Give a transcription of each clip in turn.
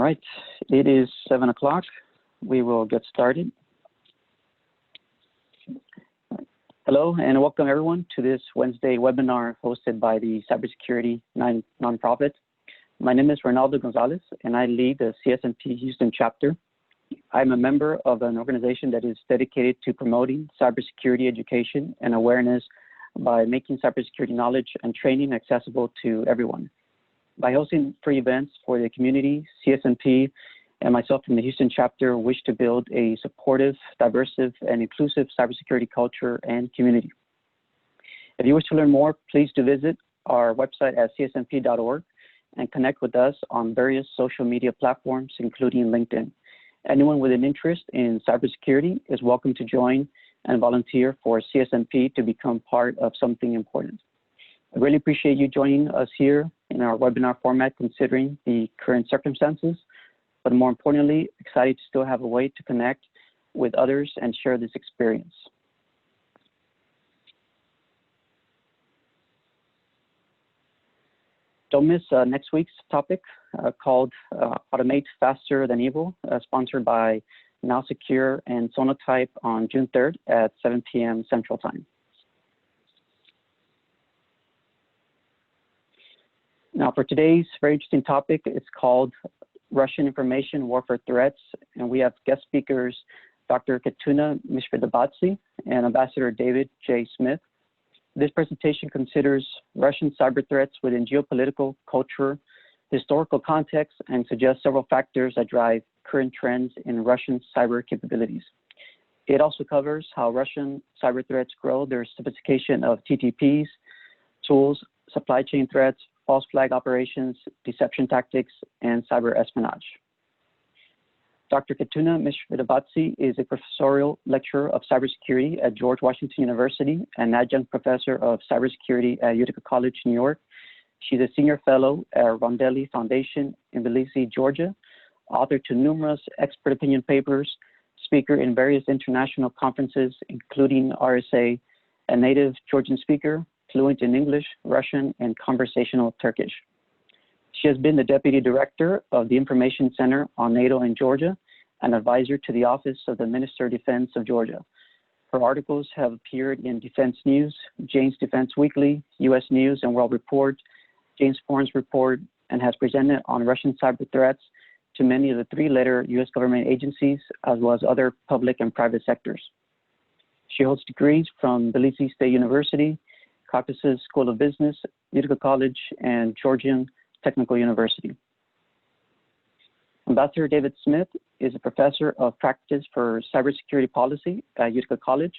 right, it is 7 o'clock. We will get started. Hello and welcome everyone to this Wednesday webinar hosted by the Cybersecurity Nonprofit. My name is Ronaldo Gonzalez and I lead the CSNP Houston chapter. I'm a member of an organization that is dedicated to promoting cybersecurity education and awareness by making cybersecurity knowledge and training accessible to everyone. By hosting free events for the community, CSNP and myself from the Houston chapter wish to build a supportive, diverse, and inclusive cybersecurity culture and community. If you wish to learn more, please do visit our website at csnp.org and connect with us on various social media platforms, including LinkedIn. Anyone with an interest in cybersecurity is welcome to join and volunteer for CSNP to become part of something important. I really appreciate you joining us here in our webinar format considering the current circumstances, but more importantly, excited to still have a way to connect with others and share this experience. Don't miss next week's topic called Automate Faster Than Evil, sponsored by Now Secure and Sonotype on June 3rd at 7 p.m. Central Time. Now for today's very interesting topic, it's called Russian Information Warfare Threats, and we have guest speakers Dr. Khatuna Mshvidobadze and Ambassador David J. Smith. This presentation considers Russian cyber threats within geopolitical, culture, historical context, and suggests several factors that drive current trends in Russian cyber capabilities. It also covers how Russian cyber threats grow their sophistication of TTPs, tools, supply chain threats, false flag operations, deception tactics, and cyber espionage. Dr. Khatuna Mshvidobadze is a professorial lecturer of cybersecurity at George Washington University and adjunct professor of cybersecurity at Utica College, New York. She's a senior fellow at Rondelli Foundation in Tbilisi, Georgia, author to numerous expert opinion papers, speaker in various international conferences, including RSA, a native Georgian speaker, fluent in English, Russian, and conversational Turkish. She has been the Deputy Director of the Information Center on NATO in Georgia and advisor to the Office of the Minister of Defense of Georgia. Her articles have appeared in Defense News, Jane's Defense Weekly, U.S. News and World Report, James Foreign's Report, and has presented on Russian cyber threats to many of the three-letter U.S. government agencies, as well as other public and private sectors. She holds degrees from Tbilisi State University, Caucasus School of Business, Utica College, and Georgian Technical University. Ambassador David Smith is a professor of practice for cybersecurity policy at Utica College.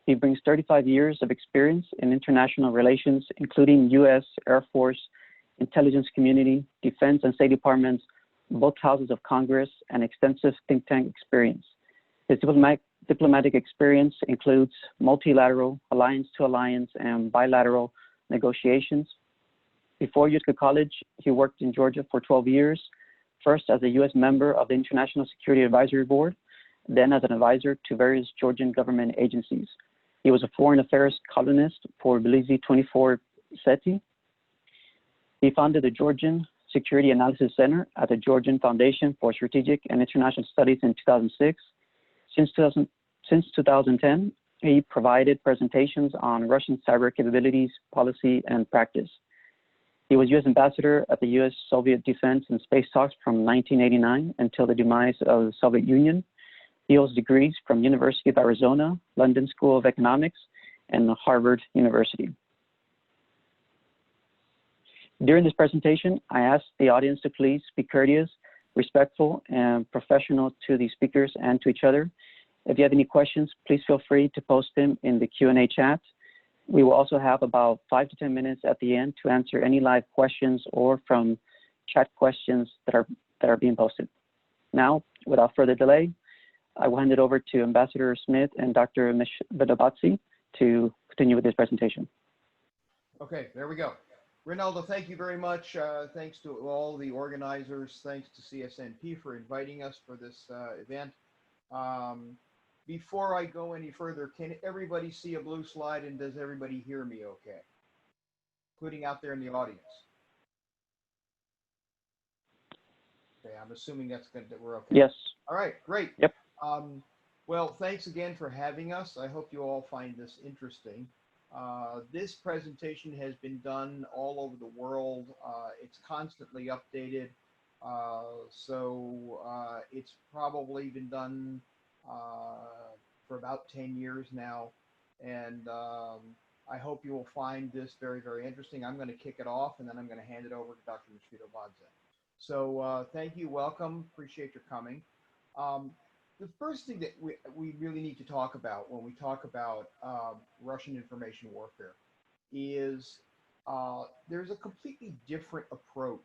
He brings 35 years of experience in international relations, including U.S. Air Force, intelligence community, defense and state departments, both houses of Congress, and extensive think tank experience. His diplomatic experience includes multilateral, alliance-to-alliance, and bilateral negotiations. Before Utica College, he worked in Georgia for 12 years, first as a U.S. member of the International Security Advisory Board, then as an advisor to various Georgian government agencies. He was a foreign affairs columnist for Tbilisi 24 SETI. He founded the Georgian Security Analysis Center at the Georgian Foundation for Strategic and International Studies in 2006. Since 2010, he provided presentations on Russian cyber capabilities, policy, and practice. He was U.S. Ambassador at the U.S.-Soviet Defense and Space Talks from 1989 until the demise of the Soviet Union. He holds degrees from University of Arizona, London School of Economics, and Harvard University. During this presentation, I asked the audience to please be courteous, respectful, and professional to the speakers and to each other. If you have any questions, please feel free to post them in the Q&A chat. We will also have about 5 to 10 minutes at the end to answer any live questions or from chat questions that are being posted. Now, without further delay, I will hand it over to Ambassador Smith and Dr. Mshvidobadze to continue with this presentation. Okay, there we go. Ronaldo, thank you very much. Thanks to all the organizers. Thanks to CSNP for inviting us for this event. Before I go any further, can everybody see a blue slide and does everybody hear me okay? Including out there in the audience. I'm assuming that we're okay. Yes. All right, great. Yep. Well, thanks again for having us. I hope you all find this interesting. This presentation has been done all over the world. It's constantly updated. It's probably been done for about 10 years now. And I hope you will find this very, very interesting. I'm going to kick it off, and then I'm going to hand it over to Dr. Mshvidobadze. So thank you, welcome, appreciate your coming. The first thing that we really need to talk about when we talk about Russian information warfare is there's a completely different approach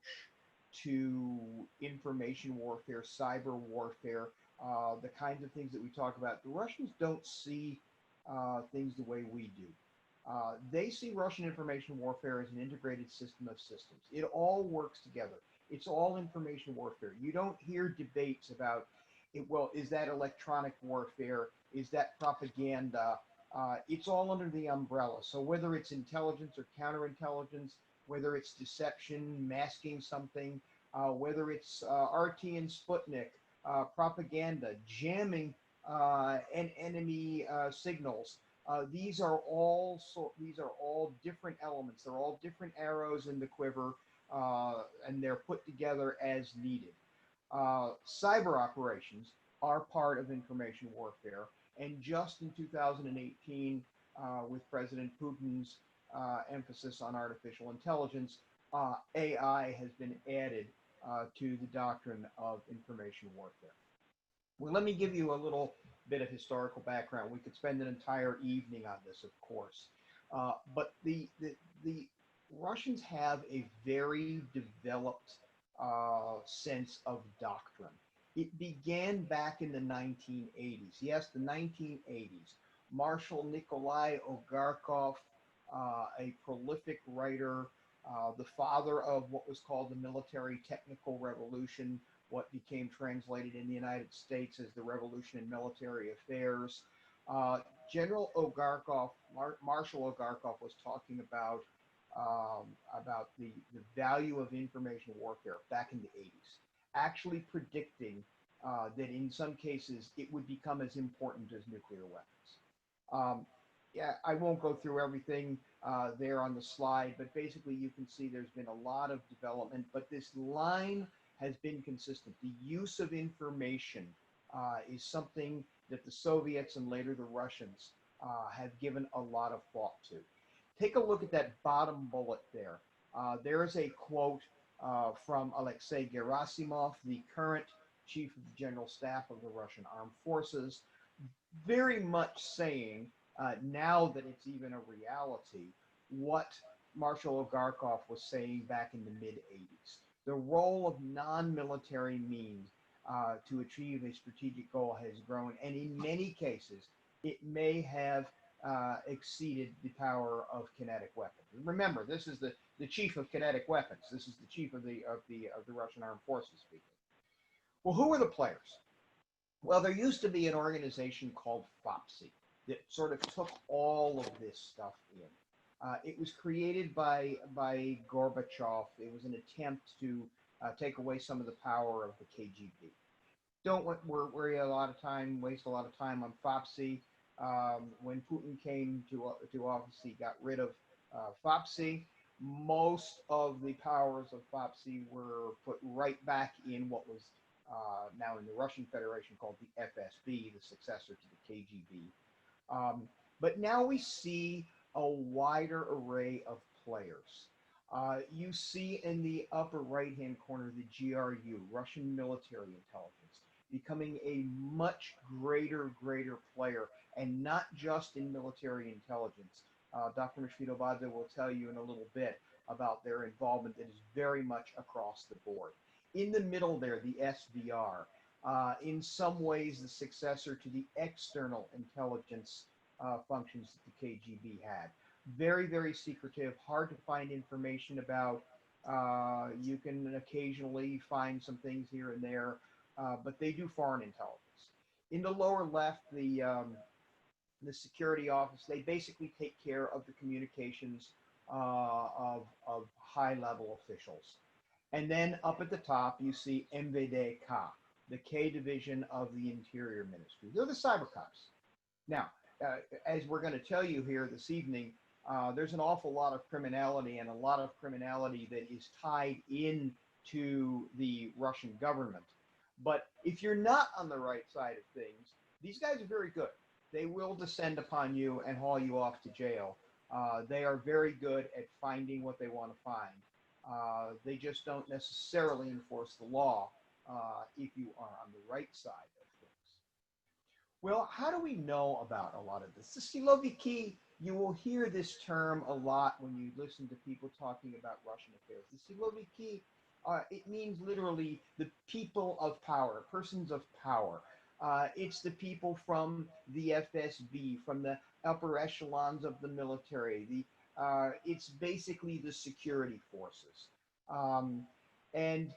to information warfare, cyber warfare, the kinds of things that we talk about. The Russians don't see things the way we do. They see Russian information warfare as an integrated system of systems. It all works together. It's all information warfare. You don't hear debates about, well, is that electronic warfare? Is that propaganda? It's all under the umbrella. So whether it's intelligence or counterintelligence, whether it's deception, masking something, whether it's RT and Sputnik, propaganda, jamming enemy signals, these are all different elements. They're all different arrows in the quiver, and they're put together as needed. Cyber operations are part of information warfare, and just in 2018, with President Putin's emphasis on artificial intelligence, AI has been added to the doctrine of information warfare. Well, let me give you a little bit of historical background. We could spend an entire evening on this, of course. But the Russians have a very developed sense of doctrine. It began back in the 1980s. Yes, the 1980s. Marshal Nikolai Ogarkov, a prolific writer, the father of what was called the military technical revolution, what became translated in the United States as the Revolution in Military Affairs. General Ogarkov, Marshal Ogarkov, was talking about the value of information warfare back in the 80s, actually predicting that in some cases it would become as important as nuclear weapons. Yeah, I won't go through everything there on the slide, but basically you can see there's been a lot of development, but this line has been consistent. The use of information is something that the Soviets and later the Russians have given a lot of thought to. Take a look at that bottom bullet there. There is a quote from Alexei Gerasimov, the current chief of the General Staff of the Russian Armed Forces, very much saying, now that it's even a reality, what Marshal Ogarkov was saying back in the mid-80s. The role of non-military means to achieve a strategic goal has grown, and in many cases, it may have exceeded the power of kinetic weapons. Remember, this is the chief of kinetic weapons. This is the chief of the Russian Armed Forces speaking. Well, who are the players? Well, there used to be an organization called FOPSI that sort of took all of this stuff in. It was created by Gorbachev. It was an attempt to take away some of the power of the KGB. Don't waste a lot of time on FOPSI. When Putin came to office, he got rid of FOPSI. Most of the powers of FOPSI were put right back in what was now in the Russian Federation called the FSB, the successor to the KGB. But now we see a wider array of players. You see in the upper right-hand corner the GRU, Russian Military Intelligence, becoming a much greater player, and not just in military intelligence. Dr. Mshvidobadze will tell you in a little bit about their involvement that is very much across the board. In the middle there, the SVR, in some ways the successor to the external intelligence functions that the KGB had. Very, very secretive, hard to find information about. You can occasionally find some things here and there, but they do foreign intelligence. In the lower left, the security office, they basically take care of the communications of high-level officials. And then up at the top, you see MVDK, the K division of the Interior Ministry. They're the cyber cops. Now, as we're going to tell you here this evening, there's an awful lot of criminality and a lot of criminality that is tied in to the Russian government. But if you're not on the right side of things, these guys are very good. They will descend upon you and haul you off to jail. They are very good at finding what they want to find. They just don't necessarily enforce the law if you are on the right side of things. Well, how do we know about a lot of this? The siloviki, you will hear this term a lot when you listen to people talking about Russian affairs. The siloviki, it means literally the people of power, persons of power. It's the people from the FSB, from the upper echelons of the military. It's basically the security forces. And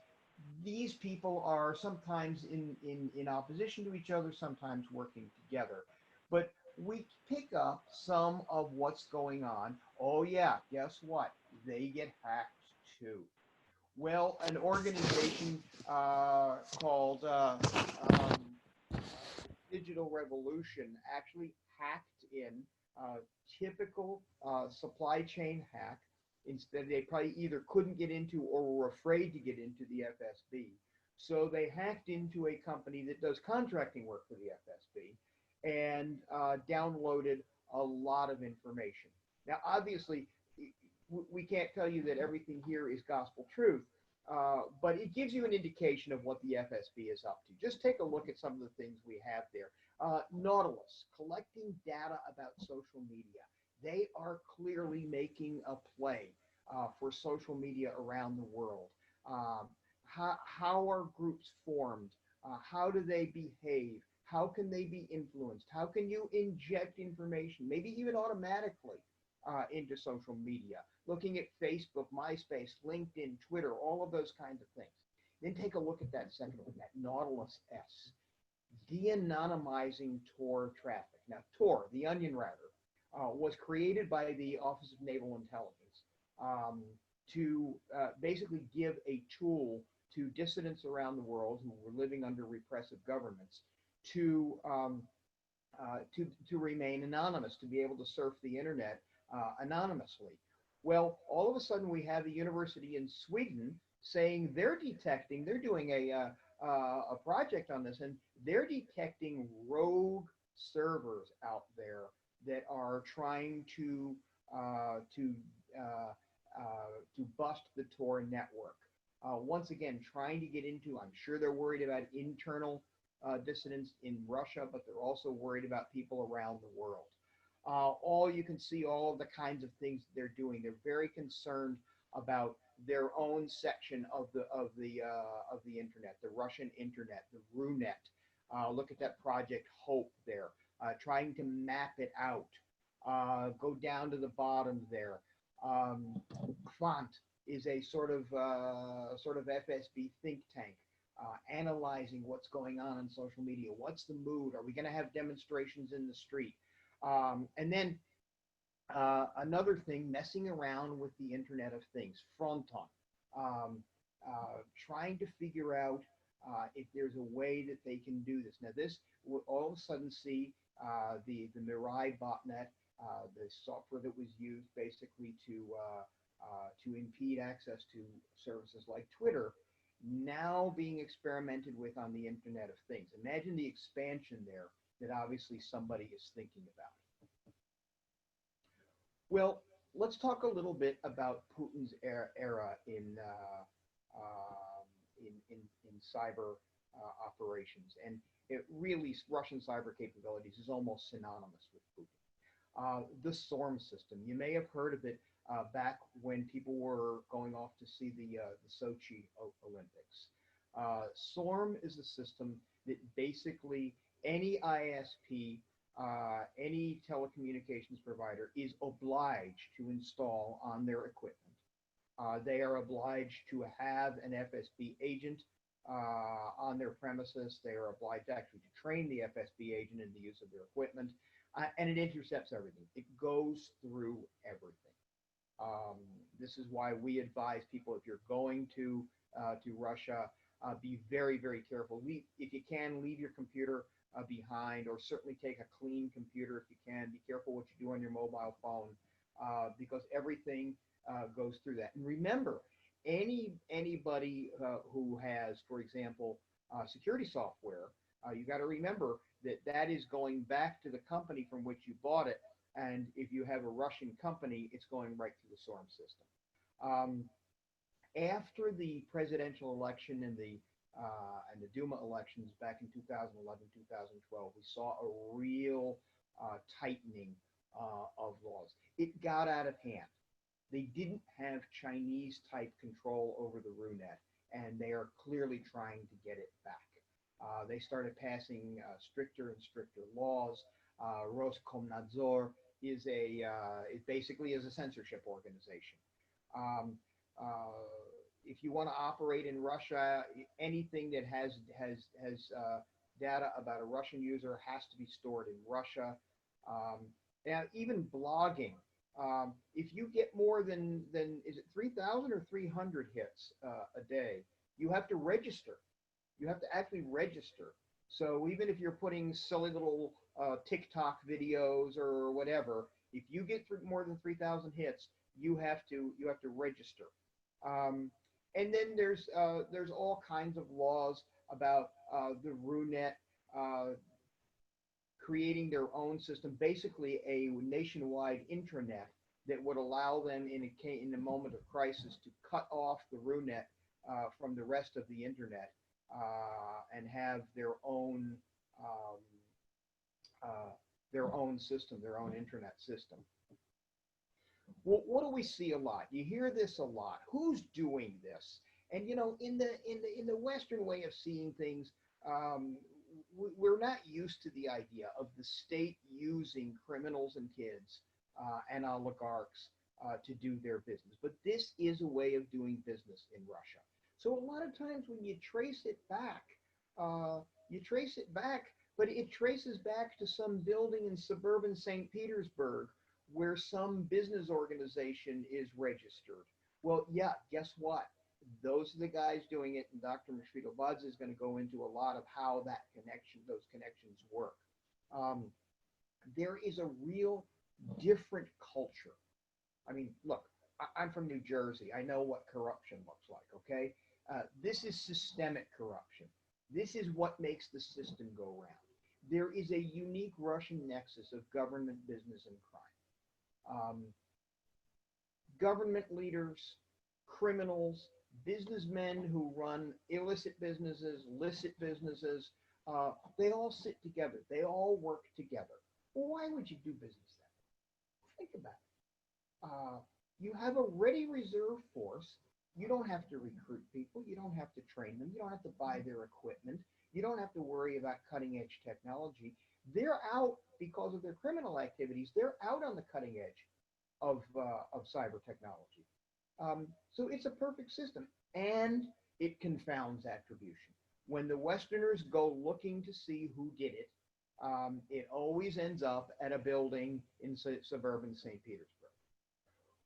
these people are sometimes in opposition to each other, sometimes working together. But we pick up some of what's going on. Oh yeah, guess what? They get hacked too. Well, an organization called Digital Revolution actually hacked in typical supply chain hack. Instead, they probably either couldn't get into or were afraid to get into the FSB. So they hacked into a company that does contracting work for the FSB and downloaded a lot of information. Now, obviously, we can't tell you that everything here is gospel truth, but it gives you an indication of what the FSB is up to. Just take a look at some of the things we have there. Nautilus, collecting data about social media. They are clearly making a play for social media around the world. How are groups formed? How do they behave? How can they be influenced? How can you inject information, maybe even automatically, into social media? Looking at Facebook, MySpace, LinkedIn, Twitter, all of those kinds of things. Then take a look at that second one, that Nautilus S. De-anonymizing Tor traffic. Now, Tor, the onion router, was created by the Office of Naval Intelligence to basically give a tool to dissidents around the world who were living under repressive governments to remain anonymous, to be able to surf the internet anonymously. Well, all of a sudden we have a university in Sweden saying they're doing a project on this, and they're detecting rogue servers out there that are trying to bust the Tor network. Once again, trying to get into, I'm sure they're worried about internal dissidents in Russia, but they're also worried about people around the world. You can see all of the kinds of things they're doing. They're very concerned about their own section of the internet, the Russian internet, the RUNET. Look at that Project Hope there, trying to map it out. Go down to the bottom there. Quant is a sort of FSB think tank, analyzing what's going on social media. What's the mood? Are we going to have demonstrations in the street? And then another thing, messing around with the Internet of Things, Fronton, trying to figure out if there's a way that they can do this. Now, this will all of a sudden see the Mirai botnet, the software that was used basically to impede access to services like Twitter, now being experimented with on the Internet of Things. Imagine the expansion there that obviously somebody is thinking about. Well, let's talk a little bit about Putin's era in cyber operations, and it really, Russian cyber capabilities is almost synonymous with Putin. The SORM system, you may have heard of it back when people were going off to see the Sochi Olympics. SORM is a system that basically any ISP, any telecommunications provider is obliged to install on their equipment. They are obliged to have an FSB agent on their premises. They are obliged actually to train the FSB agent in the use of their equipment, and it intercepts everything. It goes through everything. This is why we advise people, if you're going to to Russia. Be very, very careful. If you can, leave your computer behind, or certainly take a clean computer if you can. Be careful what you do on your mobile phone, because everything goes through that. And remember, anybody who has, for example, security software, you got to remember that that is going back to the company from which you bought it. And if you have a Russian company, it's going right through the SORM system. After the presidential election and the Duma elections back in 2011, 2012, we saw a real tightening of laws. It got out of hand. They didn't have Chinese type control over the RUNET, and they are clearly trying to get it back. They started passing stricter and stricter laws. Roskomnadzor is basically a censorship organization. If you want to operate in Russia, anything that has data about a Russian user has to be stored in Russia. Now, even blogging, if you get more than is it 3,000 or 300 hits a day, you have to register. You have to actually register. So even if you're putting silly little TikTok videos or whatever, if you get more than 3,000 hits, you have to register. And then there's all kinds of laws about the RUNET creating their own system, basically a nationwide intranet that would allow them in a moment of crisis to cut off the RUNET from the rest of the internet and have their own system, their own intranet system. Well, what do we see a lot? You hear this a lot. Who's doing this? And you know, in the Western way of seeing things, we're not used to the idea of the state using criminals and kids and oligarchs to do their business. But this is a way of doing business in Russia. So a lot of times when you trace it back, but it traces back to some building in suburban St. Petersburg where some business organization is registered. Well, yeah, guess what? Those are the guys doing it, and Dr. Mshvidobadze is going to go into a lot of how those connections work. There is a real different culture. I mean, look, I'm from New Jersey. I know what corruption looks like, okay? This is systemic corruption. This is what makes the system go round. There is a unique Russian nexus of government, business, and crime. Government leaders, criminals, businessmen who run illicit businesses, licit businesses, they all sit together. They all work together. Well, why would you do business that way? Think about it. You have a ready reserve force. You don't have to recruit people. You don't have to train them. You don't have to buy their equipment. You don't have to worry about cutting edge technology. They're out because of their criminal activities. They're out on the cutting edge of cyber technology. So it's a perfect system, and it confounds attribution. When the Westerners go looking to see who did it, it always ends up at a building in suburban St. Petersburg.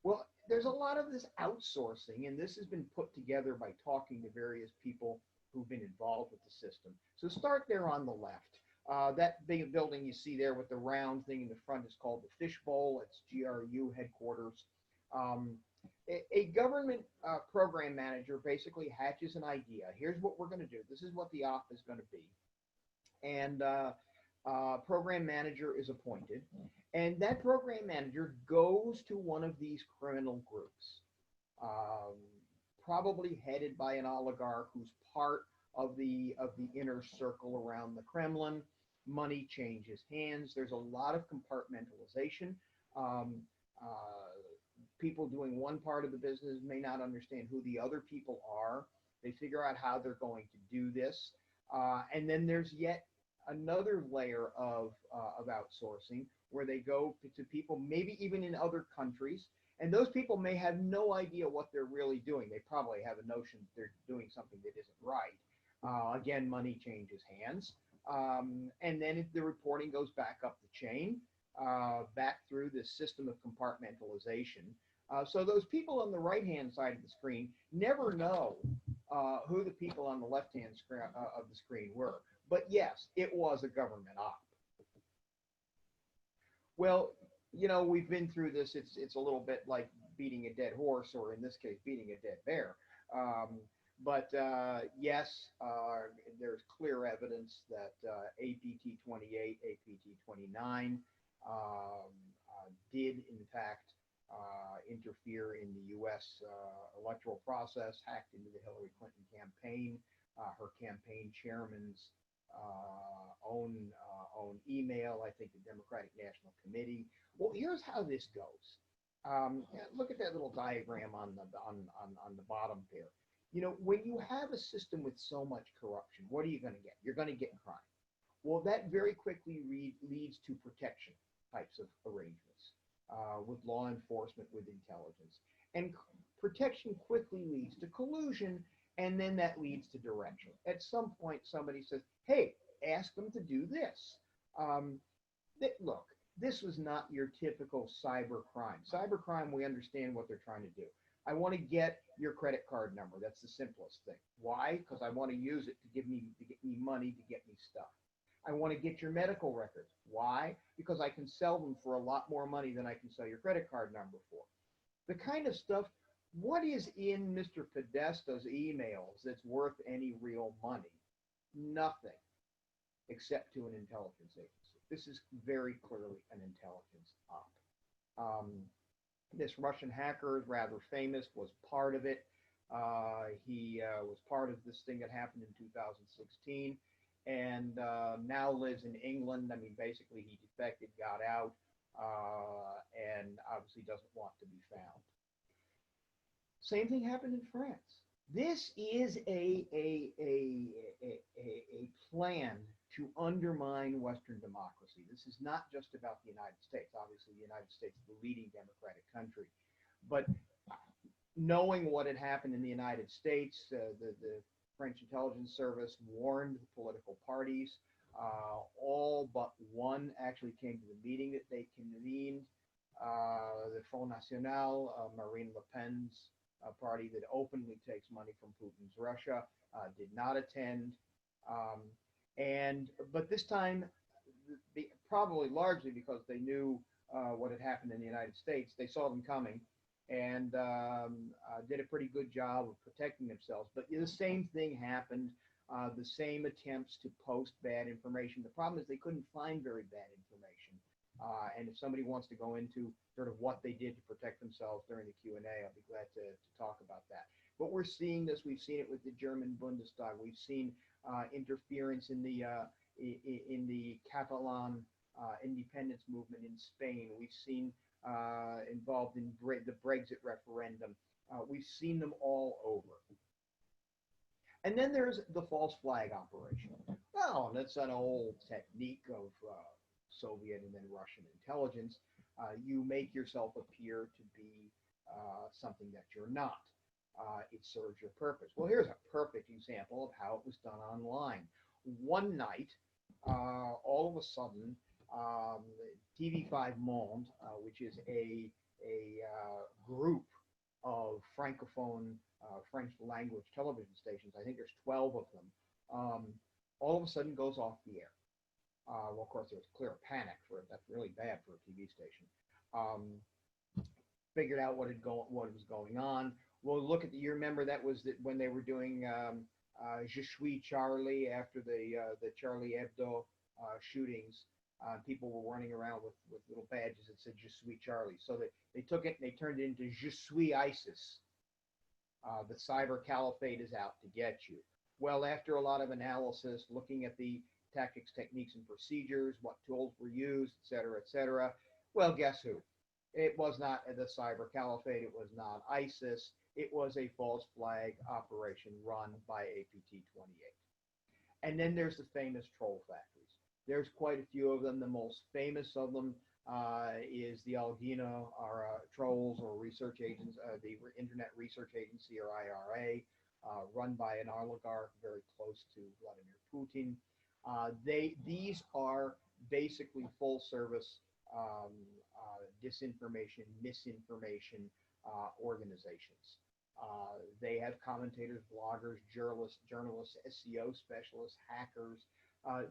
Well, there's a lot of this outsourcing, and this has been put together by talking to various people who've been involved with the system. So start there on the left. That big building you see there with the round thing in the front is called the Fishbowl. It's GRU headquarters. A government program manager basically hatches an idea. Here's what we're going to do. This is what the op is going to be. And program manager is appointed. And that program manager goes to one of these criminal groups, probably headed by an oligarch who's part of the inner circle around the Kremlin. Money changes hands. There's a lot of compartmentalization. People doing one part of the business may not understand who the other people are. They figure out how they're going to do this. And then there's yet another layer of outsourcing where they go to people, maybe even in other countries. And those people may have no idea what they're really doing. They probably have a notion that they're doing something that isn't right. Again, money changes hands. And then if the reporting goes back up the chain, back through this system of compartmentalization. So those people on the right-hand side of the screen never know who the people on the left-hand screen of the screen were. But yes, it was a government op. Well, you know, we've been through this. It's a little bit like beating a dead horse, or in this case, beating a dead bear. Um, but yes, there's clear evidence that APT 28, APT 29 did, in fact, interfere in the U.S. Electoral process, hacked into the Hillary Clinton campaign, her campaign chairman's own email, I think the Democratic National Committee. Well, here's how this goes. Look at that little diagram on the bottom there. You know, when you have a system with so much corruption, what are you going to get? You're going to get crime. Well, that very quickly leads to protection types of arrangements with law enforcement, with intelligence. And protection quickly leads to collusion, and then that leads to direction. At some point, somebody says, hey, ask them to do this. Look, this was not your typical cyber crime. Cyber crime, we understand what they're trying to do. I want to get your credit card number. That's the simplest thing. Why? Because I want to use it to get me money, to get me stuff. I want to get your medical records. Why? Because I can sell them for a lot more money than I can sell your credit card number for. The kind of stuff, what is in Mr. Podesta's emails that's worth any real money? Nothing, except to an intelligence agency. This is very clearly an intelligence op. This Russian hacker, rather famous, was part of it. He was part of this thing that happened in 2016, and now lives in England. I mean, basically, he defected, got out, and obviously doesn't want to be found. Same thing happened in France. This is a plan to undermine Western democracy. This is not just about the United States. Obviously, the United States is the leading democratic country. But knowing what had happened in the United States, the French intelligence service warned the political parties. All but one actually came to the meeting that they convened. The Front National, Marine Le Pen's party that openly takes money from Putin's Russia, did not attend. But this time, probably largely because they knew what had happened in the United States, they saw them coming and did a pretty good job of protecting themselves. But the same thing happened, the same attempts to post bad information. The problem is they couldn't find very bad information. And if somebody wants to go into sort of what they did to protect themselves during the Q&A, I'll be glad to talk about that. But we're seeing this. We've seen it with the German Bundestag. We've seen interference in the Catalan independence movement in Spain. We've seen involved in the Brexit referendum. We've seen them all over. And then there's the false flag operation. Well, that's an old technique of Soviet and then Russian intelligence. You make yourself appear to be something that you're not. It serves your purpose. Well, here's a perfect example of how it was done online. One night, all of a sudden, TV5 Monde, which is a group of francophone French language television stations, I think there's 12 of them, all of a sudden goes off the air. Well, of course, there was clear panic for it. That's really bad for a TV station. Figured out what was going on. Well, look at you remember that was when they were doing Je suis Charlie after the Charlie Hebdo shootings. People were running around with little badges that said Je suis Charlie. So they took it and they turned it into Je suis ISIS. The cyber caliphate is out to get you. Well, after a lot of analysis, looking at the tactics, techniques, and procedures, what tools were used, et cetera, well, guess who? It was not the cyber caliphate. It was not ISIS. It was a false flag operation run by APT 28. And then there's the famous troll factories. There's quite a few of them. The most famous of them is the Algina, or Trolls, or research agents, the Internet Research Agency, or IRA, run by an oligarch very close to Vladimir Putin. These are basically full service disinformation, misinformation organizations. They have commentators, bloggers, journalists, SEO specialists, hackers.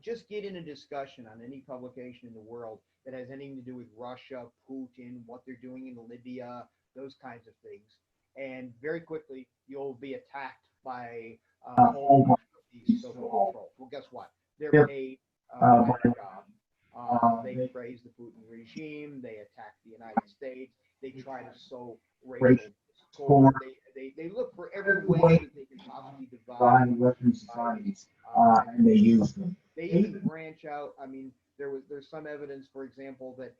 Just get in a discussion on any publication in the world that has anything to do with Russia, Putin, what they're doing in Libya, those kinds of things. And very quickly, you'll be attacked by a whole bunch of these so-called trolls. Well, guess what? They're paid by the job. They praise the Putin regime. They attack the United States. They try to sow racial discord. They look for every way that they can possibly divide Russian societies, and they use them. They even branch out. I mean, there's some evidence, for example, that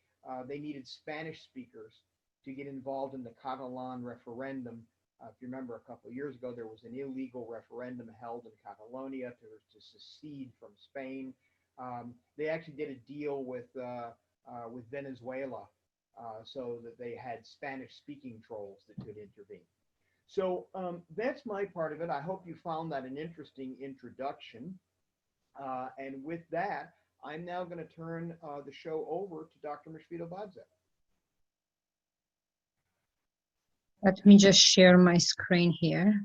they needed Spanish speakers to get involved in the Catalan referendum. If you remember, a couple of years ago, there was an illegal referendum held in Catalonia to secede from Spain. They actually did a deal with Venezuela so that they had Spanish-speaking trolls that could intervene. So that's my part of it. I hope you found that an interesting introduction. And with that, I'm now going to turn the show over to Dr. Mshvidobadze. Let me just share my screen here.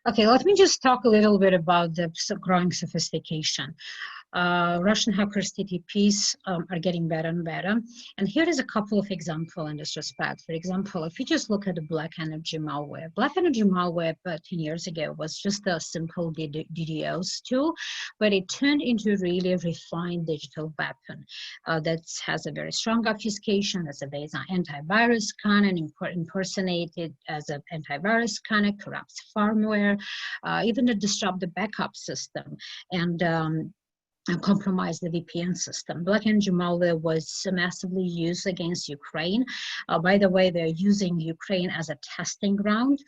Okay, let me just talk a little bit about the growing sophistication. Russian hackers, TTPs, are getting better and better. And here is a couple of examples in this respect. For example, if you just look at the black energy malware. Black energy malware 10 years ago was just a simple DDoS tool, but it turned into a really refined digital weapon that has a very strong obfuscation, as a based on antivirus scanner, impersonated as an antivirus scanner, corrupts firmware, even to disrupt the backup system, and compromise the VPN system. Black energy malware was massively used against Ukraine. By the way, they're using Ukraine as a testing ground.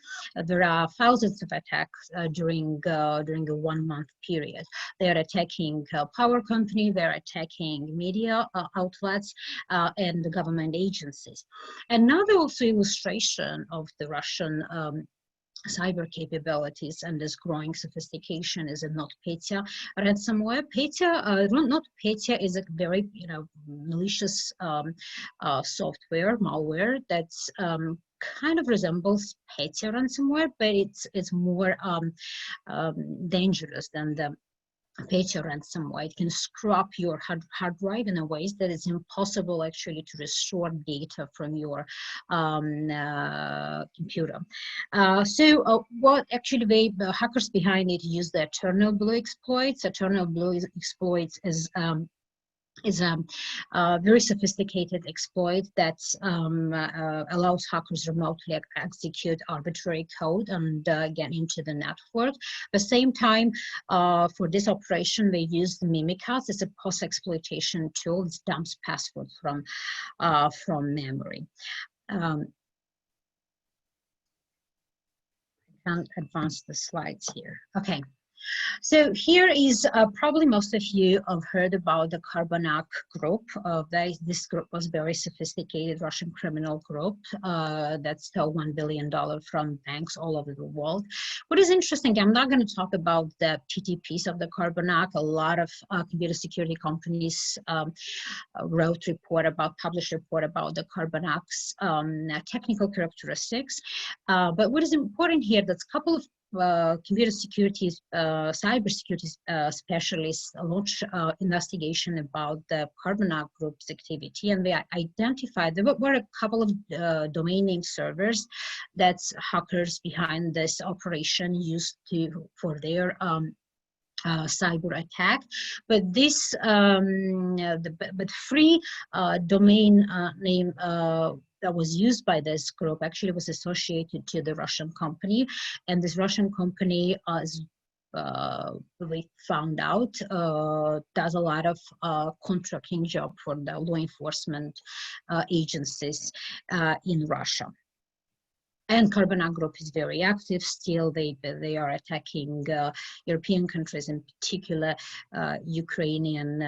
There are thousands of attacks during a 1 month period. They are attacking power company, they're attacking media outlets and the government agencies. Another also illustration of the Russian cyber capabilities and this growing sophistication is a NotPetya ransomware. NotPetya is a very malicious software malware that's kind of resembles Petya ransomware, but it's more dangerous than the Petya ransomware. It can screw up your hard drive in a ways that it's impossible actually to restore data from your computer. What actually the hackers behind it use the Eternal Blue exploits. Eternal Blue exploits is a very sophisticated exploit that allows hackers remotely execute arbitrary code and get into the network. At the same time, for this operation, they use Mimikatz. It's a post-exploitation tool. It dumps password from memory. I can't advance the slides here. Okay. So here is probably most of you have heard about the Karbanak group. This group was very sophisticated Russian criminal group that stole $1 billion from banks all over the world. What is interesting, I'm not going to talk about the TTPs of the Karbanak. A lot of computer security companies published report about the Karbanak's technical characteristics. But what is important here, that's a couple of computer security, cyber security specialists launched investigation about the Karbanak group's activity, and they identified there were a couple of domain name servers that hackers behind this operation used for their cyber attack, but this free domain name that was used by this group actually was associated to the Russian company, and this Russian company is we found out does a lot of contracting job for the law enforcement agencies in Russia. And Karbanak group is very active still. They are attacking European countries, in particular Ukrainian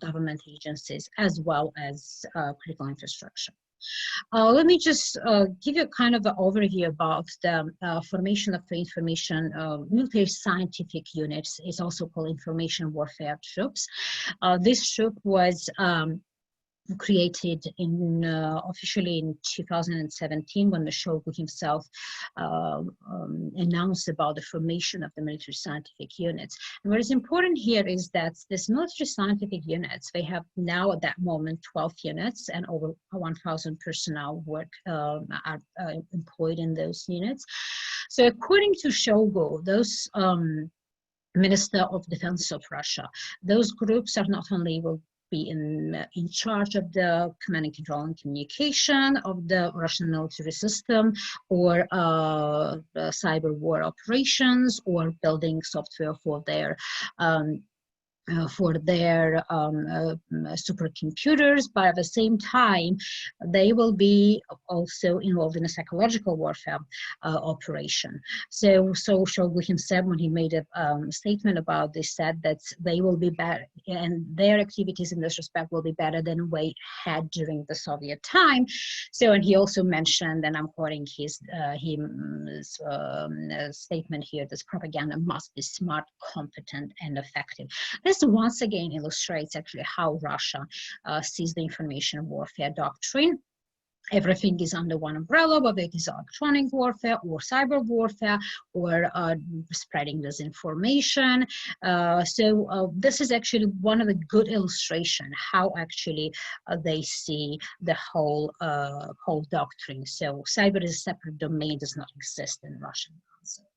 government agencies, as well as critical infrastructure. Let me just give you kind of an overview about the formation of the information military scientific units. It's also called information warfare troops. This troop was created in officially in 2017 when the Shogun himself announced about the formation of the military scientific units. And what is important here is that this military scientific units, they have now at that moment 12 units and over 1,000 personnel are employed in those units. So according to Shogun, those Minister of Defense of Russia, those groups are not only will be in charge of the command and control and communication of the Russian military system, or cyber war operations, or building software for their supercomputers, but at the same time, they will be also involved in a psychological warfare operation. So Shogun himself, when he made a statement about this, said that they will be better, and their activities in this respect will be better than we had during the Soviet time. So, and he also mentioned, and I'm quoting his statement here, this propaganda must be smart, competent, and effective. This once again illustrates actually how Russia sees the information warfare doctrine. Everything is under one umbrella, whether it is electronic warfare or cyber warfare or spreading disinformation. This is actually one of the good illustration how actually they see the whole doctrine. So cyber is a separate domain, does not exist in Russian concept.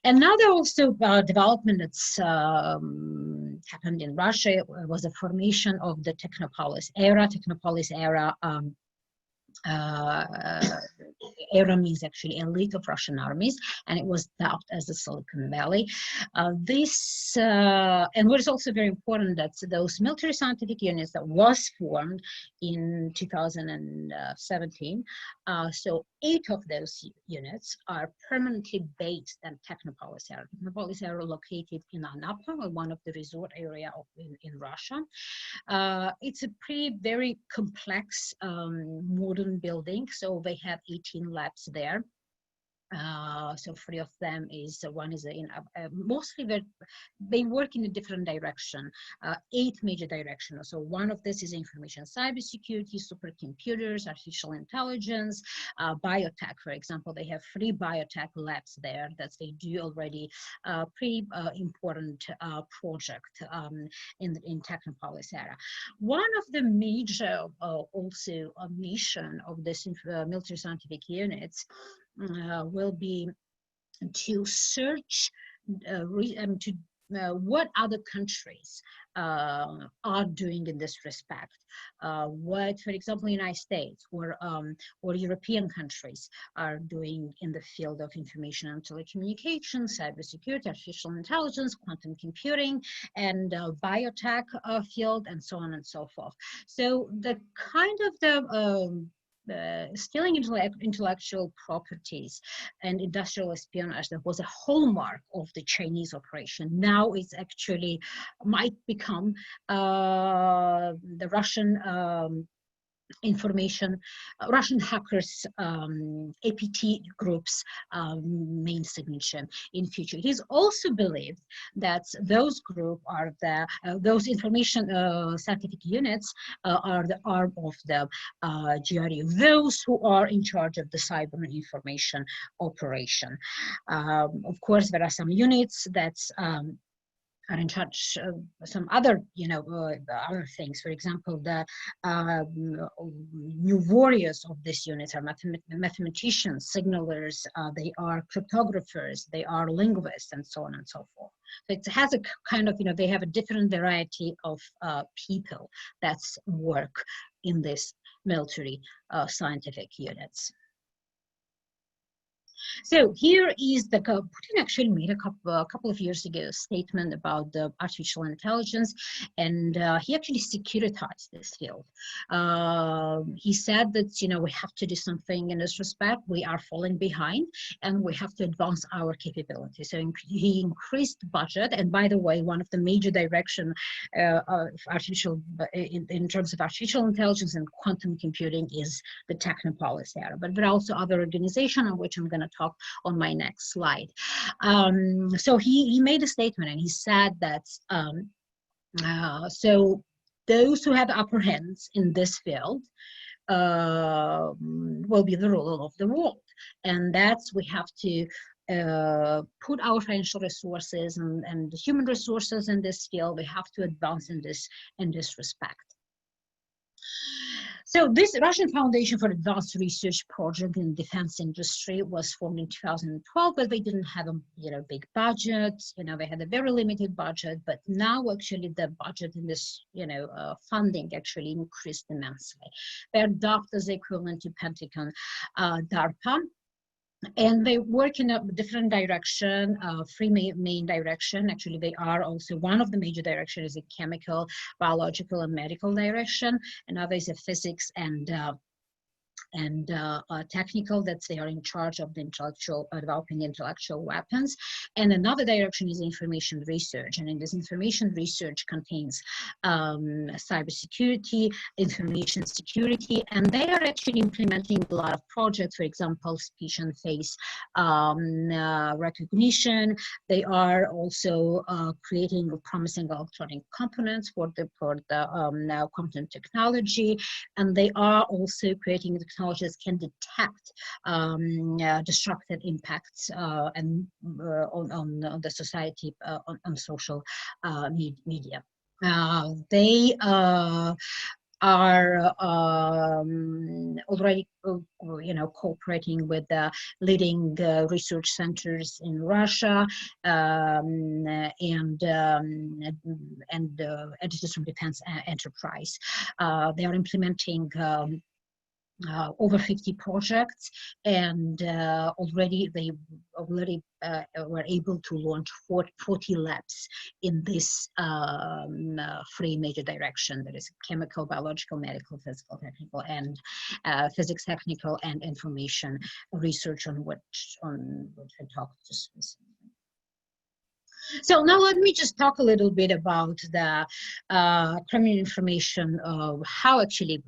Another also development that's happened in Russia was the formation of the Technopolis era. Technopolis era era means actually elite of Russian armies, and it was dubbed as the Silicon Valley. And what is also very important, that those military scientific units that was formed in 2017, so 8 of those units are permanently based in Technopolis area. Technopolis area located in Anapa, one of the resort area in Russia. It's a very complex modern building, so they have 18 labs there. So 3 of them one is in mostly they work in a different direction, 8 major directions. So one of this is information cybersecurity, supercomputers, artificial intelligence, biotech. For example, they have 3 biotech labs there that they do already pretty important project in Technopolis area. One of the major also mission of this military scientific units will be to search what other countries are doing in this respect. What, for example, the United States or European countries are doing in the field of information and telecommunications, cybersecurity, artificial intelligence, quantum computing, and biotech field, and so on and so forth. So the kind of the stealing intellectual properties and industrial espionage that was a hallmark of the Chinese operation now is actually might become the Russian Russian hackers APT groups main signature in future. He's also believed that those group are those information scientific units are the arm of the GRU, those who are in charge of the cyber information operation. Of course, there are some units that are in charge of some other, other things. For example, the new warriors of these units are mathematicians, signalers, they are cryptographers, they are linguists, and so on and so forth. So it has a kind of, they have a different variety of people that work in this military scientific units. So here is Putin actually made a couple of years ago a statement about the artificial intelligence, and he actually securitized this field. He said that, you know, we have to do something in this respect. We are falling behind, and we have to advance our capability. So he increased budget, and by the way, one of the major direction of artificial in terms of artificial intelligence and quantum computing is the Technopolis area. But there are also other organizations on which I'm going to talk on my next slide. So he made a statement, and he said that so those who have upper hands in this field will be the ruler of the world, and that's we have to put our financial resources and human resources in this field. We have to advance in this respect. So this Russian Foundation for Advanced Research Project in the defense industry was formed in 2012, but they didn't have a big budget. You know, they had a very limited budget, but now actually the budget in this funding actually increased immensely. They're dubbed as equivalent to Pentagon DARPA. And they work in a different direction, three main direction. Actually, they are also one of the major directions is a chemical, biological, and medical direction. Another is a physics and technical, that they are in charge of the developing intellectual weapons. And another direction is information research. And in this information research contains cybersecurity, information security, and they are actually implementing a lot of projects, for example, speech and face recognition. They are also creating promising electronic components for the quantum technology, and they are also creating technologies can detect destructive impacts and on the society on social media. They are already cooperating with the leading research centers in Russia and entities from defense enterprise. They are implementing over 50 projects, and already were able to launch 40 labs in this three major direction. That is chemical, biological, medical, physical, technical, and physics, technical, and information research, on which I talked just recently. So now let me just talk a little bit about the Kremlin information of how actually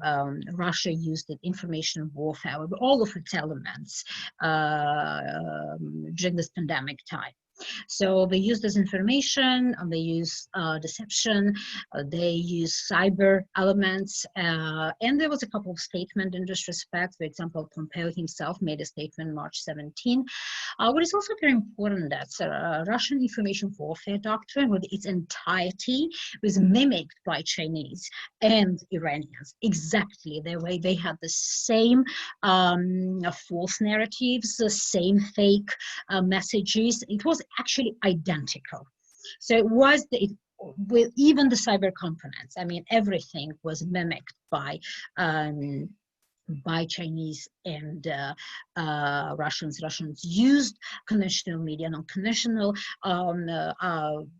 Russia used the information warfare with all of its elements during this pandemic time. So they use disinformation, and they use deception, they use cyber elements, and there was a couple of statements in this respect. For example, Pompeo himself made a statement March 17. What is also very important that Russian information warfare doctrine with its entirety was mimicked by Chinese and Iranians, exactly the way they had the same false narratives, the same fake messages. It was actually identical. So it was with even the cyber components. I mean, everything was mimicked by Chinese and Russians. Russians used conventional media, non-conventional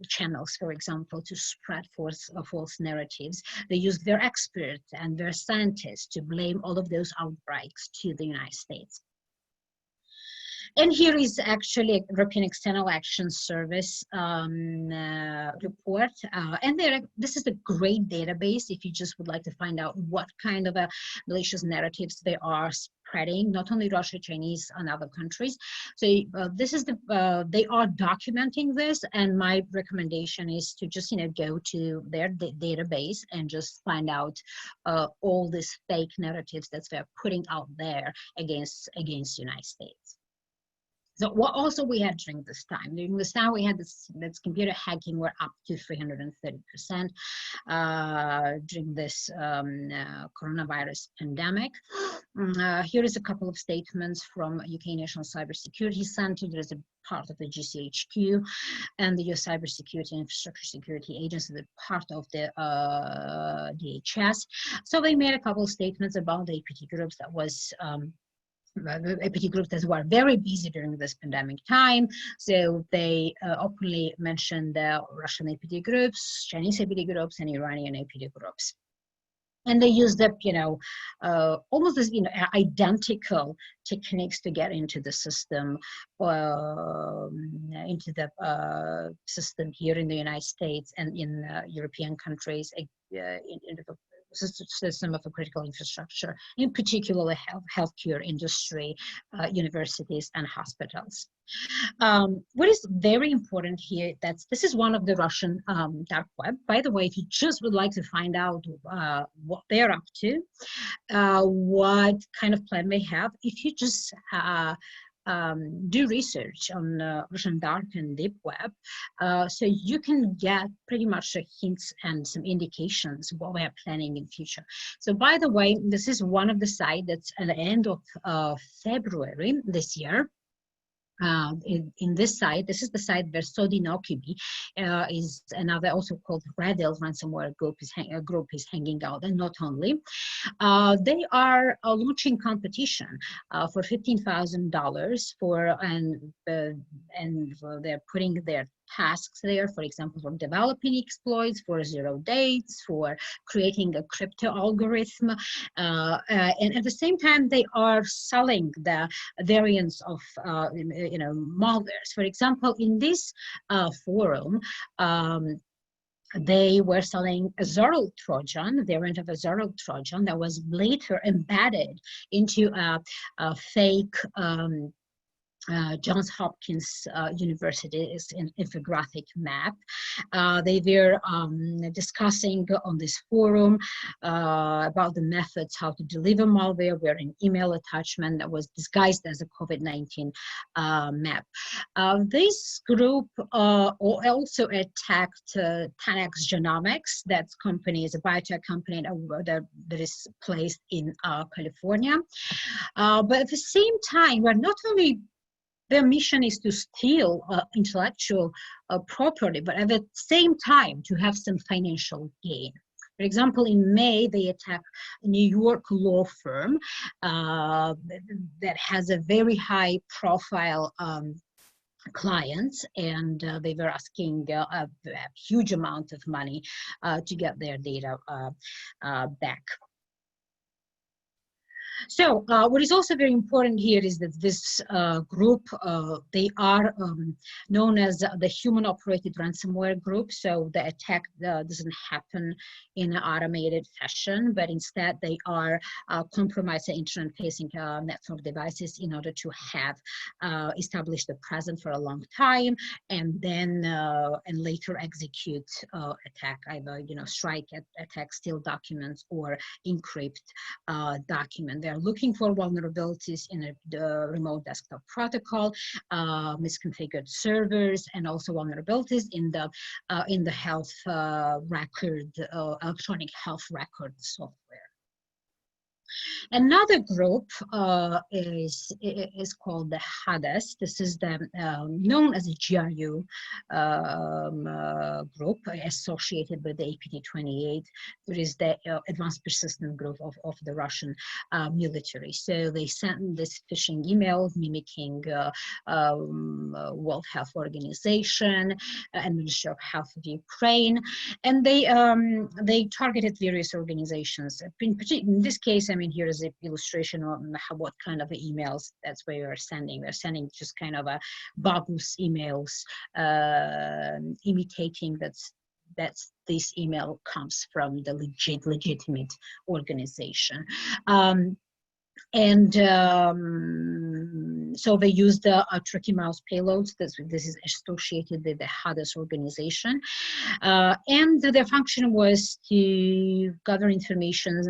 channels, for example, to spread false narratives. They used their experts and their scientists to blame all of those outbreaks to the United States. And here is actually a European External Action Service report. And this is a great database if you just would like to find out what kind of malicious narratives they are spreading, not only Russia, Chinese, and other countries. So this is they are documenting this, and my recommendation is to just go to their database and just find out all these fake narratives that they're putting out there against the United States. So what also we had during this time? During this time, we had this computer hacking were up to 330% during this coronavirus pandemic. Here is a couple of statements from UK National Cybersecurity Center. There is a part of the GCHQ, and the US Cybersecurity and Infrastructure Security Agency, the part of the DHS. So they made a couple of statements about the APT groups that was APT groups that were very busy during this pandemic time. So they openly mentioned the Russian APT groups, Chinese APT groups, and Iranian APT groups. And they used the, almost as, identical techniques to get into the system, system here in the United States and in European countries, into the system of a critical infrastructure, in particular the healthcare industry, universities and hospitals. What is very important here, this is one of the Russian dark web. By the way, if you just would like to find out what they're up to, what kind of plan they have, if you just do research on Russian dark and deep web, so you can get pretty much hints and some indications what we are planning in future. So by the way, this is one of the sites that's at the end of February this year. In this site, this is the site where Sodinokibi is another, also called Radel ransomware group is hanging out, and not only. They are launching competition for $15,000 and they're putting their tasks there, for example, for developing exploits, for zero days, for creating a crypto algorithm, and at the same time they are selling the variants of malwares. For example, in this forum, they were selling a Zorro Trojan, variant of a Zorro Trojan that was later embedded into a fake Johns Hopkins University's infographic map. They were discussing on this forum about the methods how to deliver malware, where an email attachment that was disguised as a COVID-19 map. This group also attacked 10x Genomics. That company is a biotech company that is placed in California. But at the same time, we're not only their mission is to steal intellectual property, but at the same time to have some financial gain. For example, in May, they attacked a New York law firm that has a very high profile clients, and they were asking a huge amount of money to get their data back. So what is also very important here is that this group, they are known as the human operated ransomware group. So the attack doesn't happen in an automated fashion, but instead they are compromising internet facing network devices in order to have established a presence for a long time, and then and later execute attack, either strike attack, steal documents, or encrypt document. They're looking for vulnerabilities in the remote desktop protocol, misconfigured servers, and also vulnerabilities in the health record, electronic health record software. Another group is called the HADES. This is the known as a GRU group associated with the APT28. There is the advanced persistent group of the Russian military. So they sent this phishing email mimicking World Health Organization and Ministry of Health of Ukraine, and they targeted various organizations. In this case, I mean, here is an illustration of what kind of emails that's where we're sending. We're sending just kind of a bogus emails, imitating that this email comes from the legitimate organization. So they use the tricky mouse payloads. This is associated with the HADES organization. And their function was to gather information,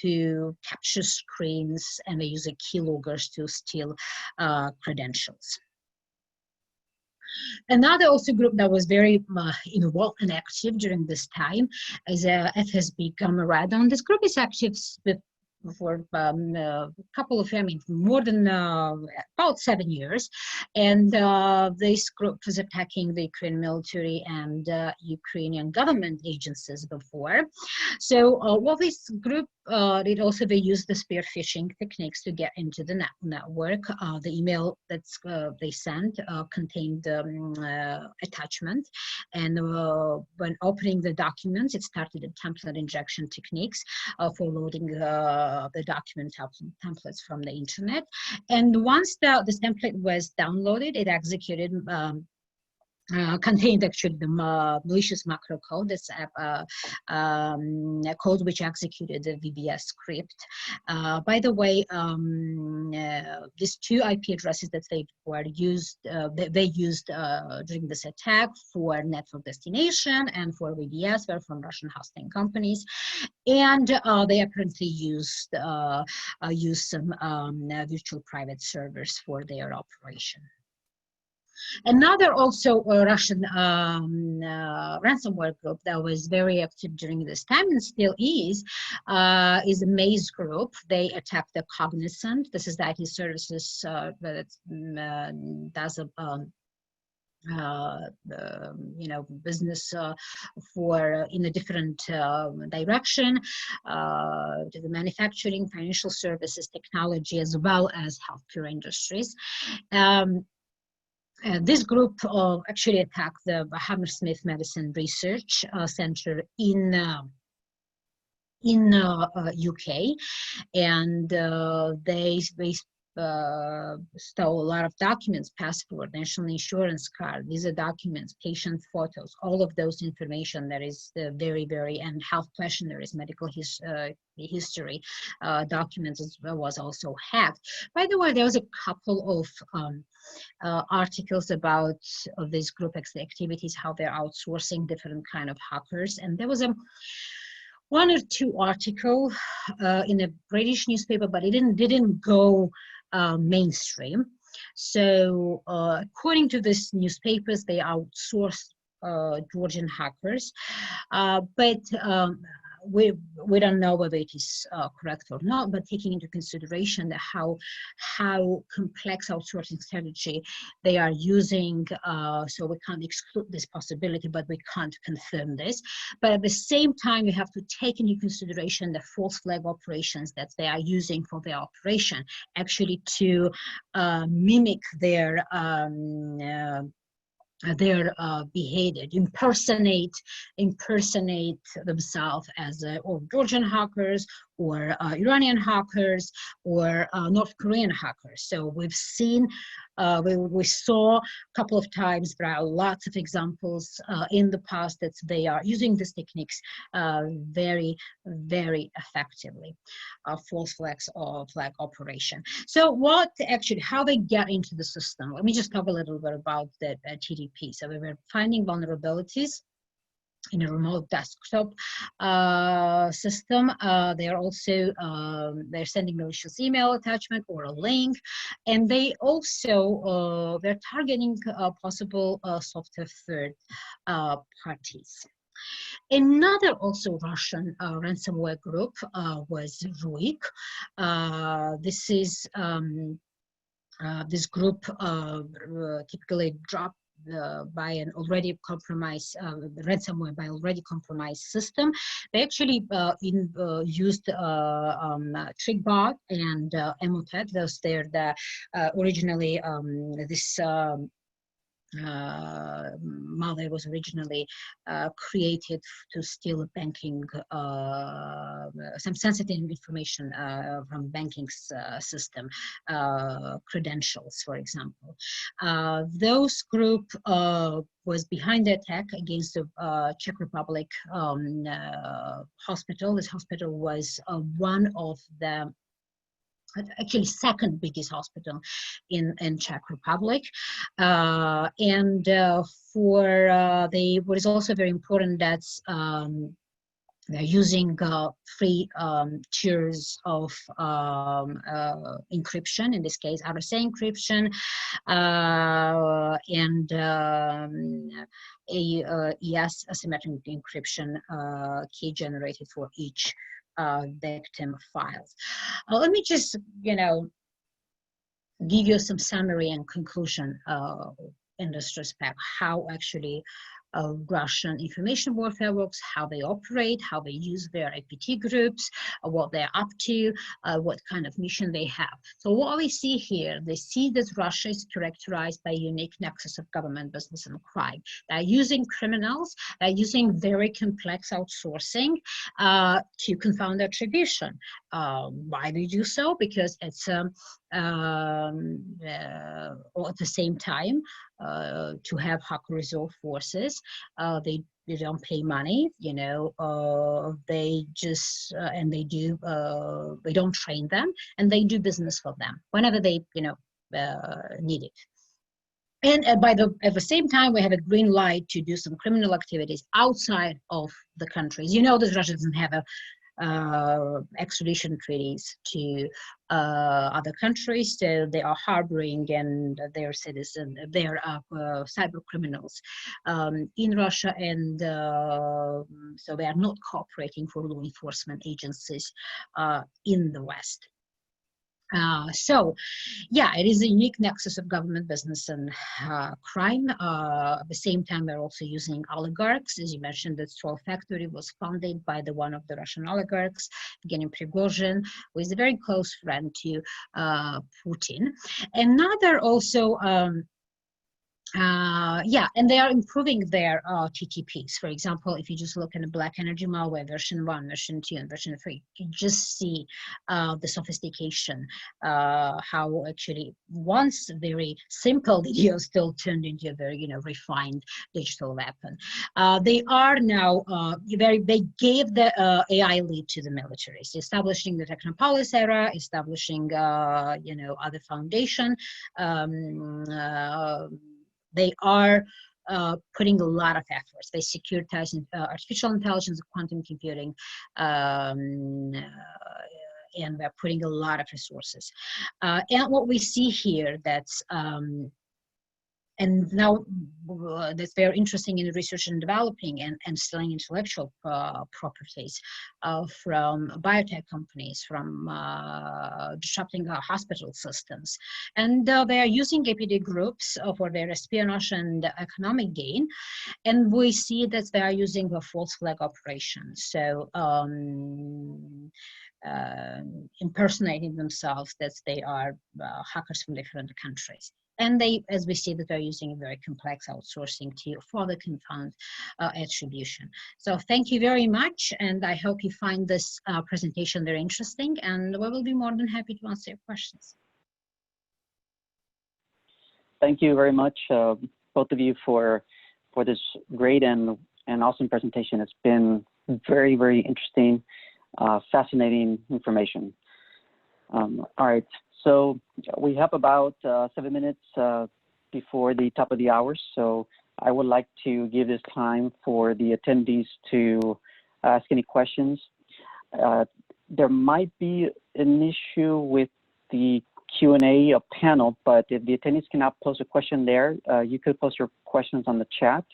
to capture screens, and they use a keyloggers to steal credentials. Another also group that was very involved and active during this time is FSB Gamma Radon. This group is active with for a couple of, I mean, more than about 7 years. And this group was attacking the Ukrainian military and Ukrainian government agencies before. So what this group did also, they used the spear phishing techniques to get into the network. The email that's they sent contained attachment, and when opening the documents, it started a template injection techniques for loading the document templates from the internet. And once this template was downloaded, it executed contained actually the malicious macro code, this code which executed the VBS script. By the way, these 2 IP addresses that they were used, they used during this attack for network destination and for VBS were from Russian hosting companies, and they apparently used some virtual private servers for their operation. Another also Russian ransomware group that was very active during this time and still is the Maze group. They attacked the Cognizant. This is the IT services that does a business for in a different direction to the manufacturing, financial services, technology, as well as healthcare industries. This group actually attacked the Hammersmith Medicine Research Center in UK, and they stole a lot of documents, passport, national insurance card, visa documents, patient photos, all of those information that is very, very, and health questionnaires, medical history documents was also hacked. By the way, there was a couple of articles about this group activities, how they're outsourcing different kind of hackers, and there was a 1 or 2 article in a British newspaper, but it didn't go mainstream. So according to these newspapers, they outsourced Georgian hackers, but we don't know whether it is correct or not, but taking into consideration how complex outsourcing strategy they are using, so we can't exclude this possibility, but we can't confirm this. But at the same time, you have to take into consideration the false flag operations that they are using for their operation, actually to mimic their behavior, impersonate themselves as or Georgian hackers or Iranian hackers or North Korean hackers. So we've seen, we saw a couple of times, there are lots of examples in the past that they are using these techniques very, very effectively, false flags or flag operation. So what actually, how they get into the system? Let me just talk a little bit about the TTP. So we were finding vulnerabilities in a remote desktop system. They are also they're sending malicious email attachment or a link, and they also they're targeting possible software third parties. Another also Russian ransomware group was RUIK. This is this group typically dropped by an already compromised ransomware by already compromised system. They actually used TrickBot and Emotet. Those they're the originally this malware was originally created to steal banking, some sensitive information from banking system, credentials, for example. Those group was behind the attack against the Czech Republic hospital. This hospital was one of the actually second biggest hospital in Czech Republic, and for what is also very important, that's they're using free tiers of encryption, in this case RSA encryption, and ES asymmetric encryption key generated for each victim files. Let me just, give you some summary and conclusion in this respect, how actually Russian information warfare works, how they operate, how they use their APT groups, what they're up to, what kind of mission they have. So what we see here, they see that Russia is characterized by a unique nexus of government, business, and crime. They're using criminals, they're using very complex outsourcing to confound attribution. Why do you do so? Because it's or at the same time, to have hacker resolve forces, they don't pay money, they just and they don't train them, and they do business for them whenever they need it. And at the same time, we have a green light to do some criminal activities outside of the countries. That Russia doesn't have a extradition treaties to other countries, so they are harboring and their citizens, their cyber criminals in Russia, and so they are not cooperating for law enforcement agencies in the West. So, yeah, it is a unique nexus of government, business, and crime. At the same time, they're also using oligarchs. As you mentioned, the Troll Factory was founded by one of the Russian oligarchs, Evgeny Prigozhin, who is a very close friend to Putin. Another also and they are improving their TTPs. For example, if you just look at the black energy malware version 1, version 2, and version 3, you can just see the sophistication, how actually once very simple video still turned into a very refined digital weapon. They are now they gave the AI lead to the militaries, establishing the Technopolis era, establishing other foundation. They are putting a lot of efforts. They securitize artificial intelligence, quantum computing, and they're putting a lot of resources. And what we see here, that's and now that's very interesting in research and developing and stealing intellectual properties from biotech companies, from disrupting hospital systems. And they are using APD groups for their espionage and economic gain. And we see that they are using the false flag operations. So impersonating themselves that they are hackers from different countries. And they, as we see, that they're using a very complex outsourcing to further confound attribution. So thank you very much, and I hope you find this presentation very interesting, and we will be more than happy to answer your questions. Thank you very much, both of you, for this great and awesome presentation. It's been very, very interesting, fascinating information. All right. So we have about 7 minutes before the top of the hour, so I would like to give this time for the attendees to ask any questions. There might be an issue with the Q&A panel, but if the attendees cannot post a question there, you could post your questions on the chat,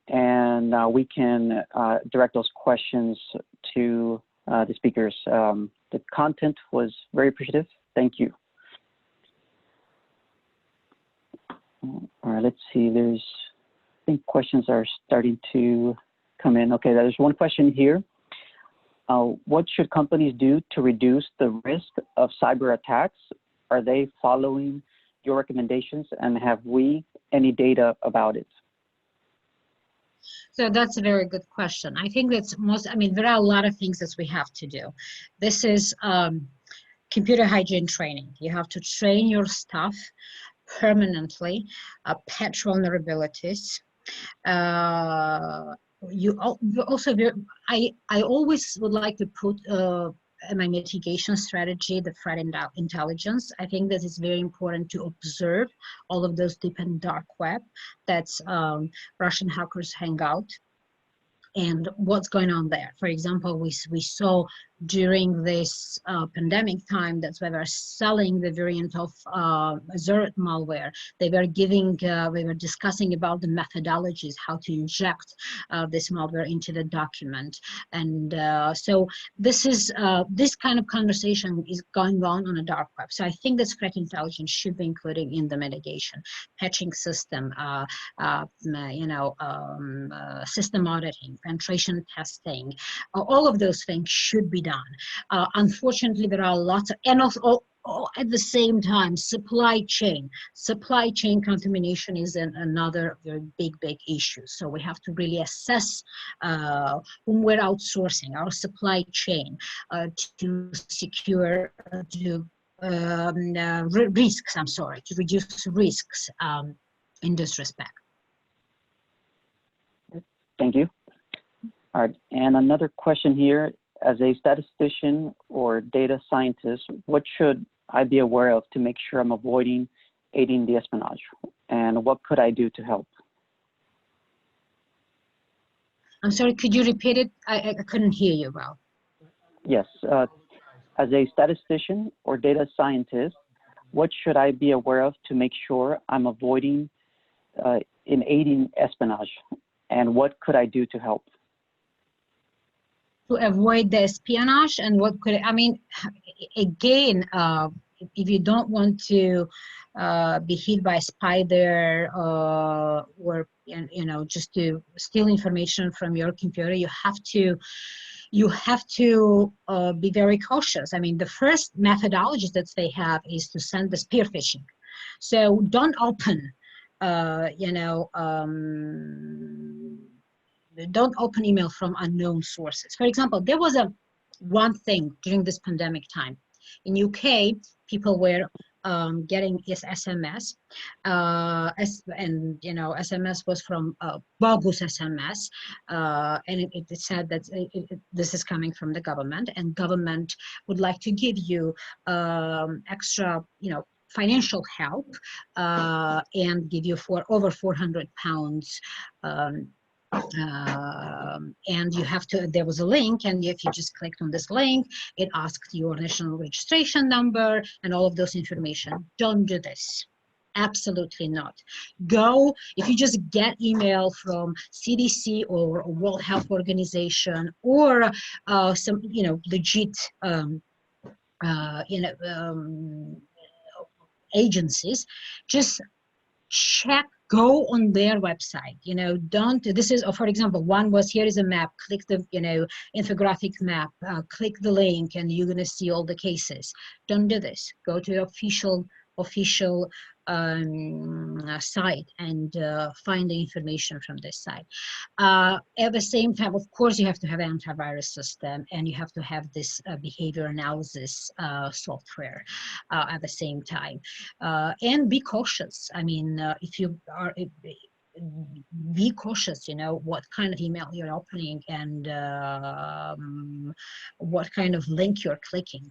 and we can direct those questions to the speakers. The content was very appreciative. Thank you. All right, let's see. I think questions are starting to come in. Okay, there's one question here. What should companies do to reduce the risk of cyber attacks? Are they following your recommendations, and have we any data about it? So that's a very good question. I think that's there are a lot of things that we have to do. This is computer hygiene training. You have to train your staff permanently, patch vulnerabilities. You also, I always would like to put in my mitigation strategy the threat intelligence. I think that it's very important to observe all of those deep and dark web that's Russian hackers hang out, and what's going on there. For example, we saw during this pandemic time. That's why we're selling the variant of Zerd malware. They were giving, we were discussing about the methodologies, how to inject this malware into the document. And so this is, this kind of conversation is going on a dark web. So I think this threat intelligence should be included in the mitigation, patching system, system auditing, penetration testing, all of those things should be done. Unfortunately, there are lots of, and also at the same time, supply chain contamination is another very big issue. So we have to really assess whom we're outsourcing, our supply chain, to secure, risks, to reduce risks in this respect. Thank you. All right, and another question here. As a statistician or data scientist, what should I be aware of to make sure I'm avoiding aiding the espionage? And what could I do to help? I'm sorry, could you repeat it? I couldn't hear you well. Yes, as a statistician or data scientist, what should I be aware of to make sure I'm avoiding in aiding espionage? And what could I do to help? To avoid the espionage, and what could, I mean, again, if you don't want to be hit by a spider or just to steal information from your computer, you have to be very cautious. I mean, the first methodology that they have is to send the spear phishing. So don't open, don't open email from unknown sources. For example, there was one thing during this pandemic time. In UK, people were getting SMS, and SMS was from bogus SMS, and it said that this is coming from the government, and government would like to give you extra, financial help, and give you for over £400. And you have to, there was a link, and if you just clicked on this link, it asked your national registration number and all of those information. Don't do this. Absolutely not. Go, if you just get email from CDC or World Health Organization or some, legit, agencies, just check, go on their website, don't, this is, for example, one was, here is a map, click the, infographic map, click the link, and you're going to see all the cases. Don't do this. Go to your official site and find the information from this site. At the same time, of course, you have to have an antivirus system, and you have to have this behavior analysis software at the same time. And be cautious. I mean, if you are, be cautious, what kind of email you're opening and what kind of link you're clicking.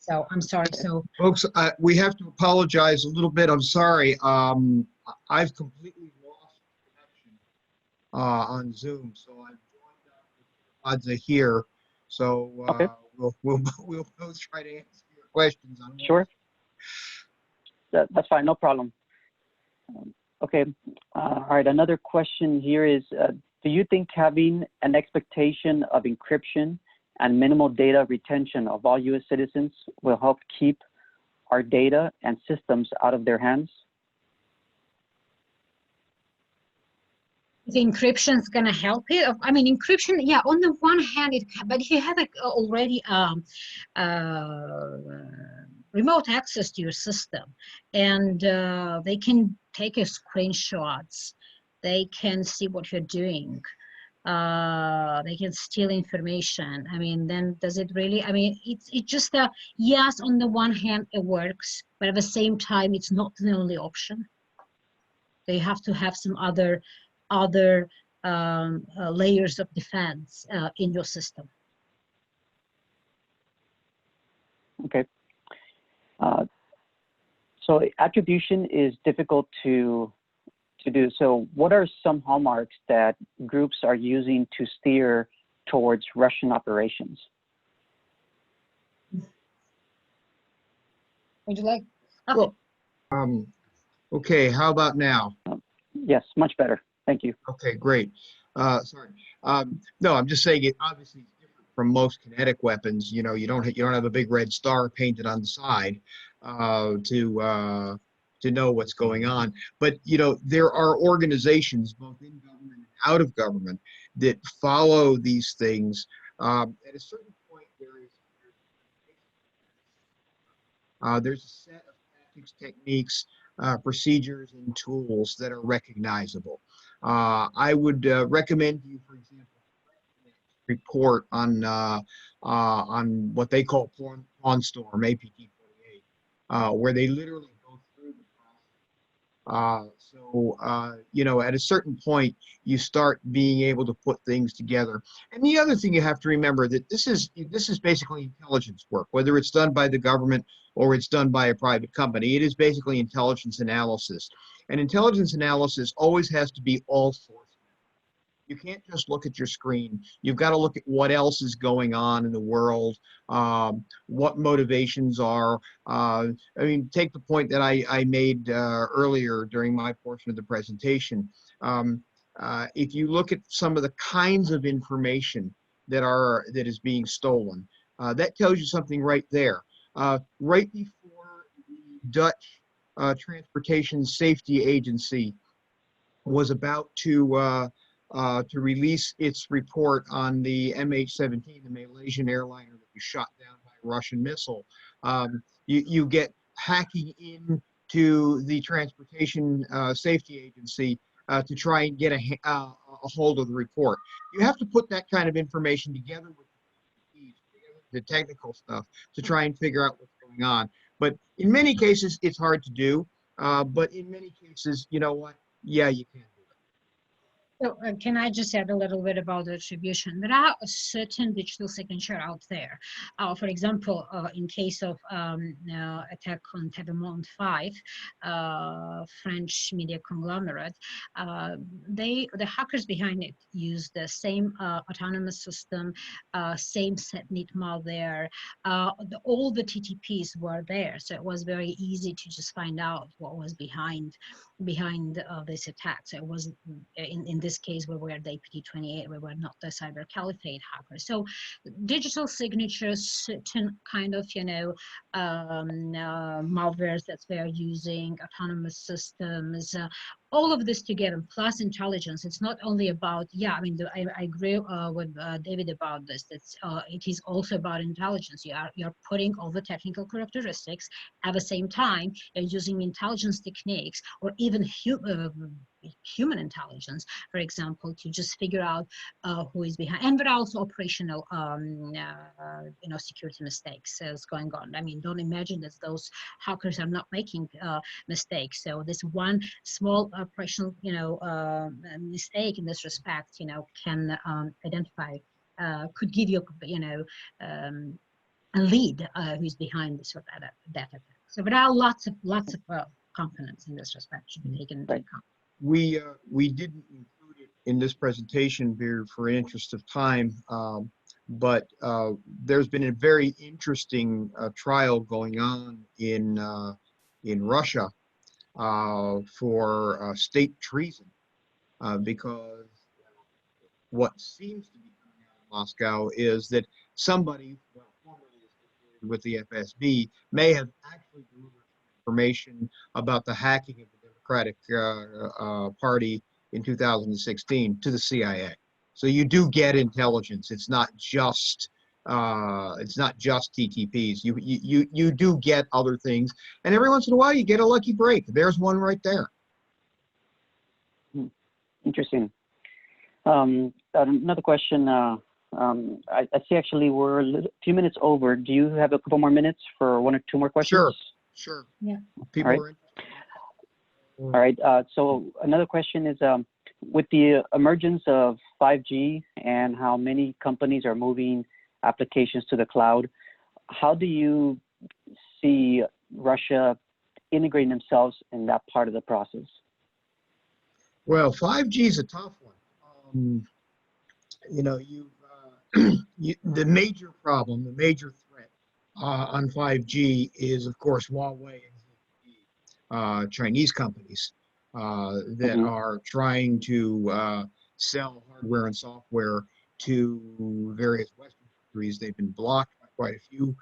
So I'm sorry. So folks, we have to apologize a little bit. I'm sorry. I've completely lost connection on Zoom, so I've joined Mshvidobadze here. So okay. we'll both try to answer your questions. Sure. That's fine. No problem. Okay. All right. Another question here is: do you think having an expectation of encryption and minimal data retention of all U.S. citizens will help keep our data and systems out of their hands? The encryption is going to help it. I mean, encryption, yeah, on the one hand, but if you have already remote access to your system, and they can take your screenshots, they can see what you're doing. They can steal information. I mean, then does it really? I mean, it's just a yes. On the one hand, it works, but at the same time, it's not the only option. They have to have some other layers of defense in your system. Okay. So attribution is difficult to do. So what are some hallmarks that groups are using to steer towards Russian operations? Would you like? Okay. Well, okay, how about now? Yes, much better. Thank you. Okay, great. Sorry. No, I'm just saying it obviously is different from most kinetic weapons. You know, you don't have a big red star painted on the side to know what's going on. But you know, there are organizations both in government and out of government that follow these things. At a certain point, there's a set of tactics, techniques, procedures, and tools that are recognizable. I would recommend you, for example, report on what they call Pawn Storm, APT-48, where they literally go through the process. You know, at a certain point, you start being able to put things together. And the other thing you have to remember that this is basically intelligence work, whether it's done by the government or it's done by a private company. It is basically intelligence analysis. And intelligence analysis always has to be all source. You can't just look at your screen. You've got to look at what else is going on in the world, what motivations are. I mean, take the point that I made earlier during my portion of the presentation. If you look at some of the kinds of information that is being stolen, that tells you something right there. Right before the Dutch Transportation Safety Agency was about to release its report on the MH17, the Malaysian airliner that was shot down by a Russian missile. You get hacking into the Transportation Safety Agency to try and get a hold of the report. You have to put that kind of information together with the technical stuff to try and figure out what's going on. But in many cases, it's hard to do. But in many cases, you know what? Yeah, you can. So can I just add a little bit about the attribution? There are a certain digital signature out there. For example, in case of attack on Table 5, French media conglomerate, the hackers behind it used the same autonomous system, same setnet malware. All the TTPs were there, so it was very easy to just find out what was behind this attack. So it was in this case we were the APT-28, we were not the cyber caliphate hackers. So digital signatures, certain kind of malwares that we are using, autonomous systems, all of this together plus intelligence. It's not only about, yeah, I mean, I agree with David about this. It is also about intelligence. You're putting all the technical characteristics at the same time. You're using intelligence techniques or even human intelligence, for example, to just figure out who is behind. And there are also operational, security mistakes is going on. I mean, don't imagine that those hackers are not making mistakes. So this one small operational, mistake in this respect, can identify, could give you, a lead who's behind this or that attack. So there are lots of components in this respect should be taken into account. We didn't include it in this presentation for interest of time, but there's been a very interesting trial going on in Russia for state treason, because what seems to be coming out of Moscow is that somebody, formerly associated with the FSB, may have actually delivered information about the hacking of the Democratic Party in 2016 to the CIA. So you do get intelligence. It's not just TTPs. You do get other things, and every once in a while you get a lucky break. There's one right there. Interesting. Another question. I see actually we're a few minutes over. Do you have a couple more minutes for one or two more questions? Sure. Yeah. People All right. So another question is, with the emergence of 5G and how many companies are moving applications to the cloud, how do you see Russia integrating themselves in that part of the process? Well, 5G is a tough one. the major problem, the major threat on 5G is, of course, Huawei and the Chinese companies that are trying to sell hardware and software to various Western countries. They've been blocked by quite a few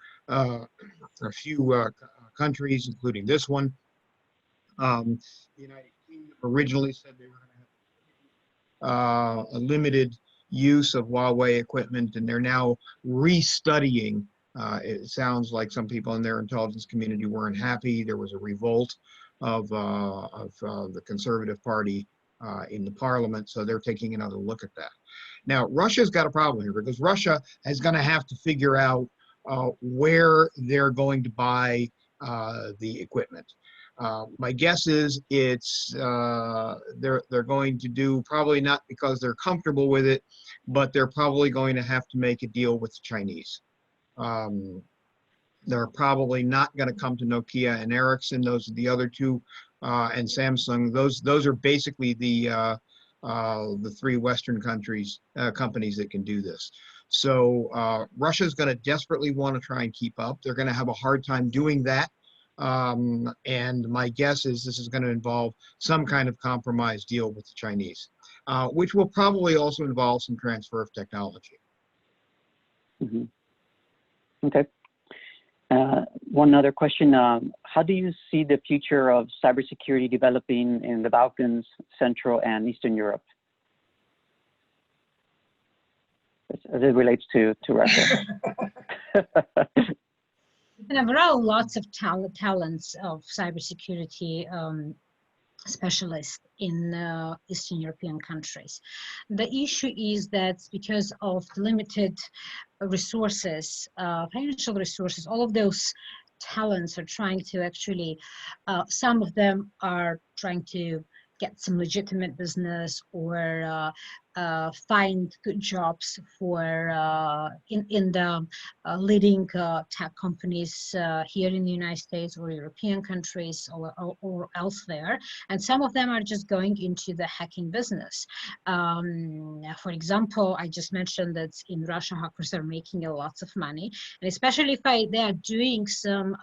countries, including this one. The United Kingdom originally said they were going to have a limited use of Huawei equipment, and they're now restudying. It sounds like some people in their intelligence community weren't happy. There was a revolt of the Conservative Party in the parliament, so they're taking another look at that. Now, Russia's got a problem here because Russia is going to have to figure out where they're going to buy the equipment. My guess is they're going to do, probably not because they're comfortable with it, but they're probably going to have to make a deal with the Chinese. They're probably not going to come to Nokia and Ericsson. Those are the other two, and Samsung. Those are basically the three Western companies that can do this. So Russia's going to desperately want to try and keep up. They're going to have a hard time doing that. And my guess is this is going to involve some kind of compromise deal with the Chinese, which will probably also involve some transfer of technology. Okay. One other question. How do you see the future of cybersecurity developing in the Balkans, Central and Eastern Europe, as it relates to Russia? There are lots of talents of cybersecurity specialists in Eastern European countries. The issue is that because of limited resources, financial resources, all of those talents are trying to actually, some of them are trying to get some legitimate business or find good jobs for in the leading tech companies here in the United States or European countries or elsewhere. And some of them are just going into the hacking business. For example, I just mentioned that in Russia, hackers are making lots of money, and especially if they are doing some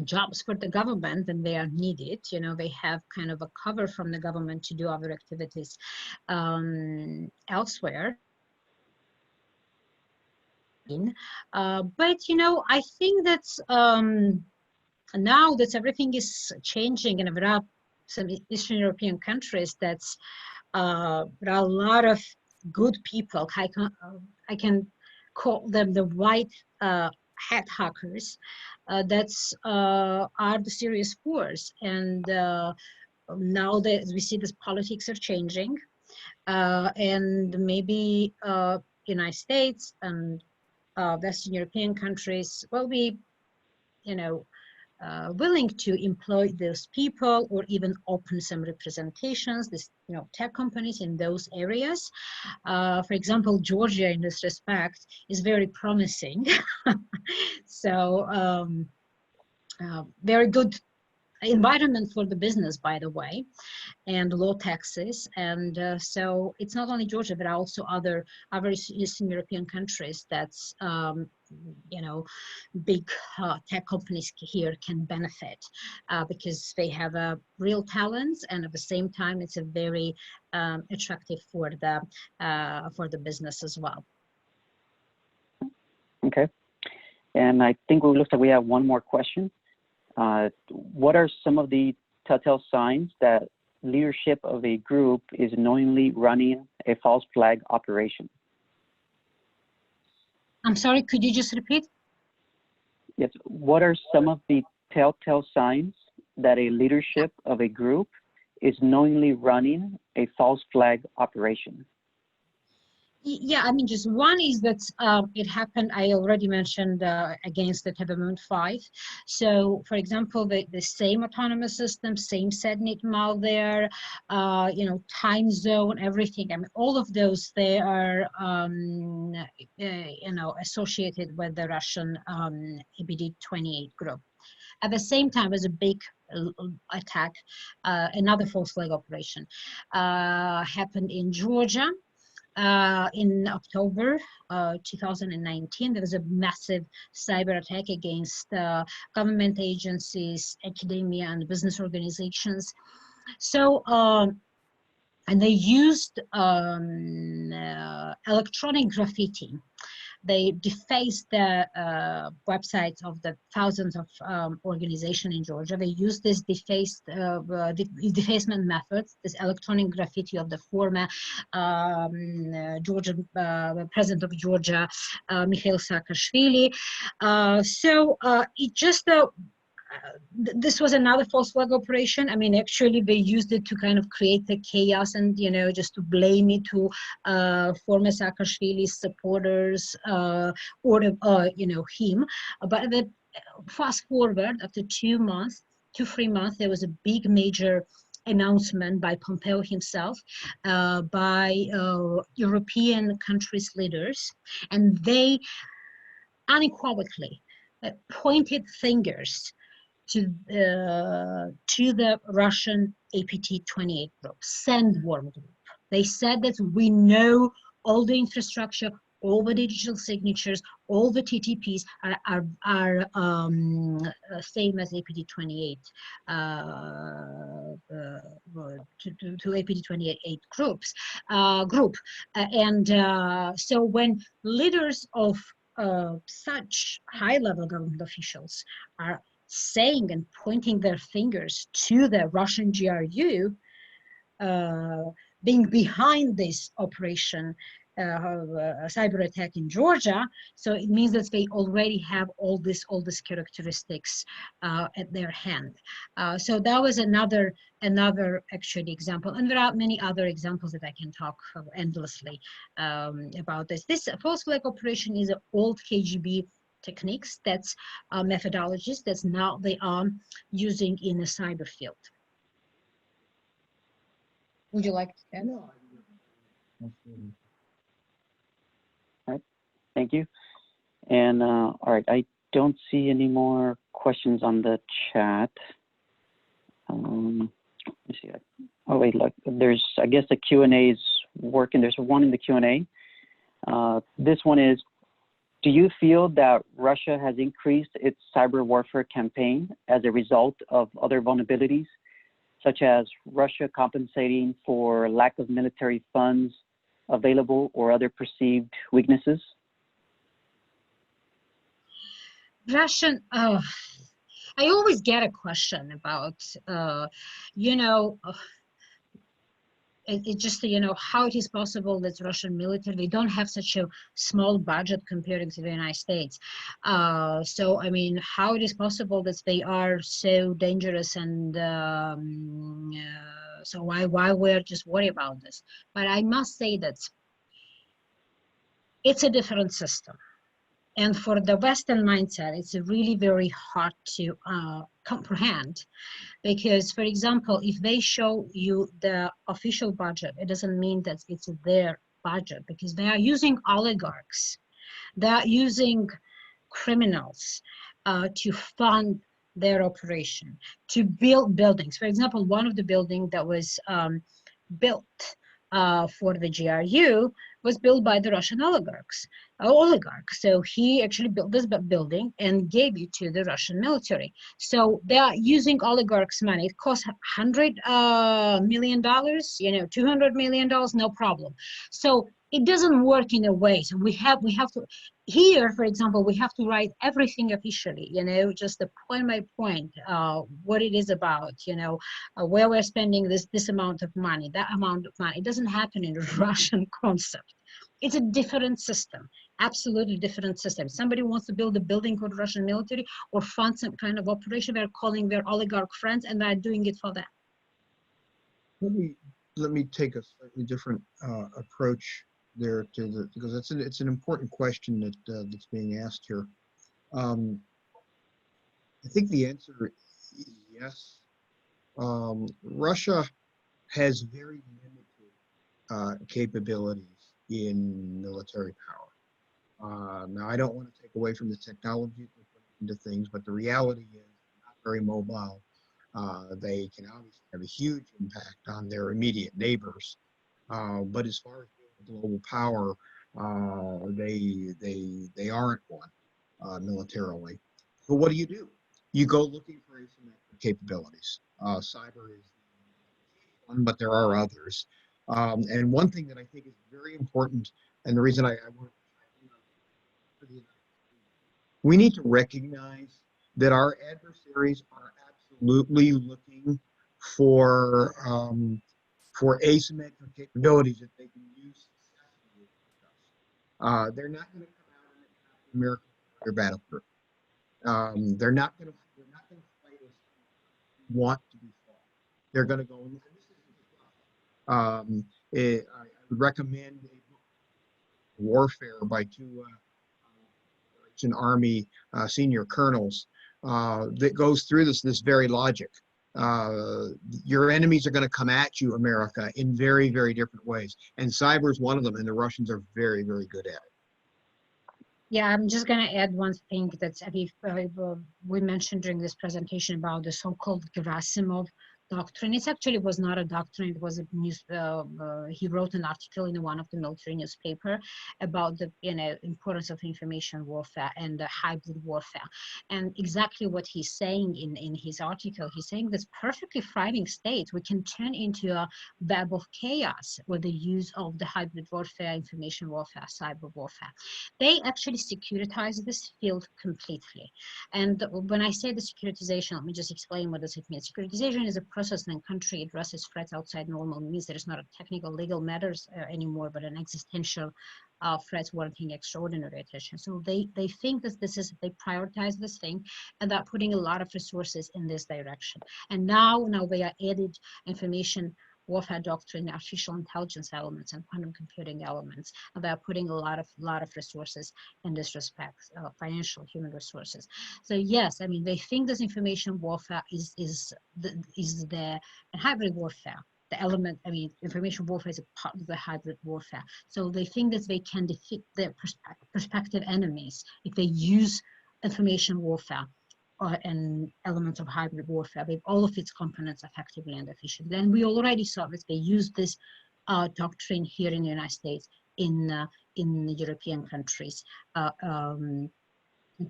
jobs for the government and they are needed, you know, they have kind of a cover from the government to do other activities elsewhere. But you know, I think that now that everything is changing and there are some Eastern European countries that's there are a lot of good people. I can call them the white hat hackers are the serious force. And now that we see this politics are changing, and maybe United States and Western European countries will be, you know, willing to employ those people or even open some representations, this, you know, tech companies in those areas. For example, Georgia in this respect is very promising. So very good environment for the business, by the way, and low taxes. And so it's not only Georgia, but also other Eastern European countries that's, you know, big tech companies here can benefit because they have real talents, and at the same time, it's a very attractive for the business as well. Okay, and I think it looks like we have one more question. What are some of the telltale signs that leadership of a group is knowingly running a false flag operation? I'm sorry, could you just repeat? Yes. What are some of the telltale signs that a leadership of a group is knowingly running a false flag operation? Yeah, I mean, just one is that it happened, I already mentioned against the TTPs 5. So, for example, the same autonomous system, same SEDNet malware, you know, time zone, everything. I mean, all of those, they are, you know, associated with the Russian EBD-28 group. At the same time, there's a big attack, another false flag operation happened in Georgia. in October 2019, there was a massive cyber attack against government agencies, academia, and business organizations. So, and they used electronic graffiti. They defaced the websites of the thousands of organizations in Georgia. They used this defacement methods, this electronic graffiti of the former Georgian president of Georgia, Mikhail Saakashvili. It just this was another false flag operation. I mean, actually, they used it to kind of create the chaos and, you know, just to blame it to former Saakashvili's supporters or, you know, him. But the fast forward, after 3 months, there was a big major announcement by Pompeo himself, by European countries' leaders, and they unequivocally pointed fingers to the Russian APT-28 group, sandworm group. They said that we know all the infrastructure, all the digital signatures, all the TTPs are same as APT-28 to APT-28 group. So when leaders of such high-level government officials are saying and pointing their fingers to the Russian GRU being behind this operation, cyber attack in Georgia, so it means that they already have all these characteristics at their hand. So that was another actually example, and there are many other examples that I can talk endlessly about this. This false flag operation is an old KGB techniques, that's methodologies that's now they are using in the cyber field. Would you like to add? No. All right, thank you. And all right, I don't see any more questions on the chat. Let me see. Oh wait, look, there's, I guess the Q&A is working. There's one in the Q&A. This one is, do you feel that Russia has increased its cyber warfare campaign as a result of other vulnerabilities, such as Russia compensating for lack of military funds available or other perceived weaknesses? Russian, I always get a question about, you know, it just, you know, how it is possible that Russian military, they don't have such a small budget compared to the United States. So, I mean, how it is possible that they are so dangerous, and so why we're just worried about this? But I must say that it's a different system. And for the Western mindset, it's really very hard to comprehend. Because, for example, if they show you the official budget, it doesn't mean that it's their budget, because they are using oligarchs. They are using criminals to fund their operation, to build buildings. For example, one of the buildings that was built for the GRU was built by the Russian oligarch. So he actually built this building and gave it to the Russian military. So they are using oligarchs' money. It costs $100 million, you know, $200 million, no problem. So it doesn't work in a way. So we have to, here, for example, we have to write everything officially, you know, just the point by point, what it is about, you know, where we're spending this amount of money, that amount of money. It doesn't happen in a Russian concept. It's a different system, absolutely different system. Somebody wants to build a building for the Russian military or fund some kind of operation, they're calling their oligarch friends and they're doing it for them. Let me take a slightly different approach there to the, because it's an important question that that's being asked here. I think the answer is yes. Russia has very limited capabilities in military power. Now, I don't want to take away from the technology they're putting into things, but the reality is they're not very mobile. They can obviously have a huge impact on their immediate neighbors. But as far as being global power, they aren't one militarily. So what do? You go looking for asymmetric capabilities. Cyber is one, but there are others. And one thing that I think is very important, and the reason I want to, we need to recognize that our adversaries are absolutely looking for asymmetric capabilities that they can use successfully against us. They're not going to come out and attack American battlefield. They're not going to fight us want to be fought. They're going to go, and this is I would recommend a book, Warfare, by two Army senior colonels that goes through this very logic. Your enemies are going to come at you, America, in very, very different ways. And cyber is one of them, and the Russians are very, very good at it. Yeah, I'm just going to add one thing that we mentioned during this presentation about the so-called Gerasimov doctrine. It actually was not a doctrine. It was a news. He wrote an article in one of the military newspaper about the importance of information warfare and hybrid warfare. And exactly what he's saying in his article, he's saying this perfectly thriving state we can turn into a web of chaos with the use of the hybrid warfare, information warfare, cyber warfare. They actually securitize this field completely. And when I say the securitization, let me just explain what does it mean. Securitization is a process when a country addresses threats outside normal means. There is not a technical legal matters anymore, but an existential threats warranting extraordinary attention. So they think that they prioritize this thing, and they're putting a lot of resources in this direction. And now they are added information warfare doctrine, artificial intelligence elements, and quantum computing elements. And they are putting a lot of resources in this respect, financial, human resources. So yes, I mean, they think this information warfare is the hybrid warfare. The element, I mean, information warfare is a part of the hybrid warfare. So they think that they can defeat their prospective enemies if they use information warfare and elements of hybrid warfare with all of its components effectively and efficiently. And we already saw that they use this doctrine here in the United States, in the European countries,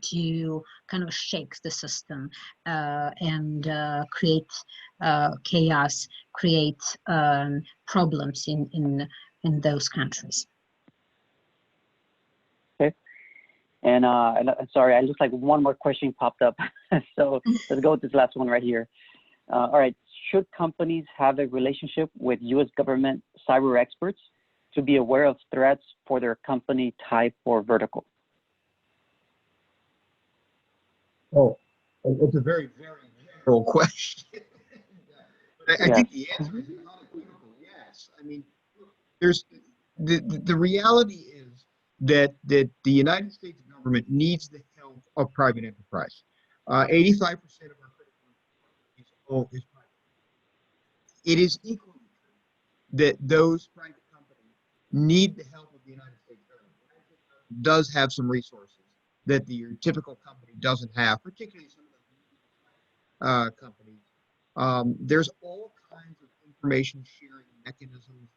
to kind of shake the system and create chaos, create problems in those countries. Okay. And sorry, I look like one more question popped up. So let's go with this last one right here. All right. Should companies have a relationship with U.S. government cyber experts to be aware of threats for their company type or vertical? Oh, it's a very, very general question. I think the answer is unequivocal yes. I mean, there's the reality is that the United States government needs the help of private enterprise. 85% of our critical is private. It is equally true that those private companies need the help of the United States government. The United States government does have some resources that the typical company doesn't have, particularly some of the companies. There's all kinds of information sharing mechanisms,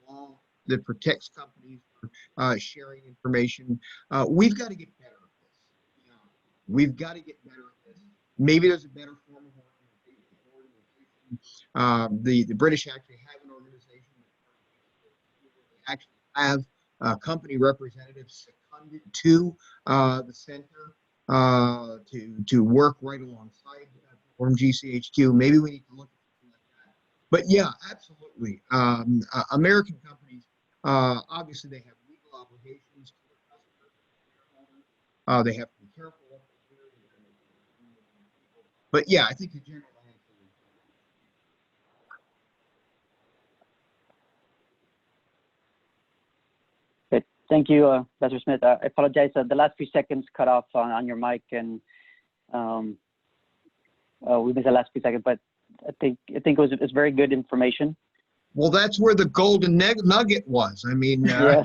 law that protects companies from sharing information. We've got to get better at this. You know, we've got to get better at this. Maybe there's a better form of organization. The British actually have an organization that actually have company representatives seconded to the center to work right alongside from GCHQ. Maybe we need to look at something like that. But yeah, absolutely. American companies, obviously, they have legal obligations to their customers and they have to be careful what they do. But yeah, I think the general answer is. Okay. Thank you, Dr. Smith. I apologize. The last few seconds cut off on your mic, and we missed the last few seconds. But I think it's very good information. Well, that's where the golden nugget was. I mean, yes.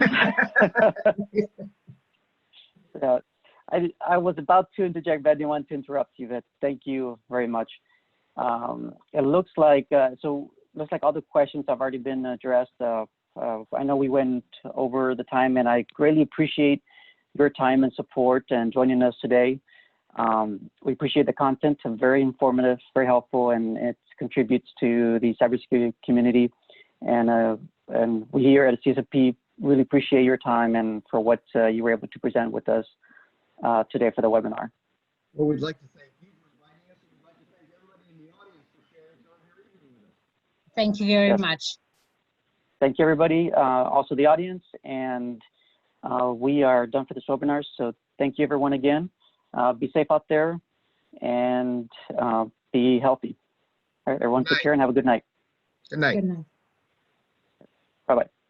I was about to interject, but I didn't want to interrupt you. But thank you very much. It looks like all the questions have already been addressed I know we went over the time, and I greatly appreciate your time and support and joining us today. We appreciate the content, very informative, very helpful, and it contributes to the cybersecurity community. And we here at CSFP really appreciate your time and for what you were able to present with us today for the webinar. Well, we'd like to thank you for inviting us, and we'd like to thank everybody in the audience for sharing some of your evening with us. Thank you very Yes. much. Thank you, everybody, also the audience, and we are done for this webinar. So thank you, everyone, again. Be safe out there and be healthy. All right, everyone, take care and have a good night. Good night. Good night.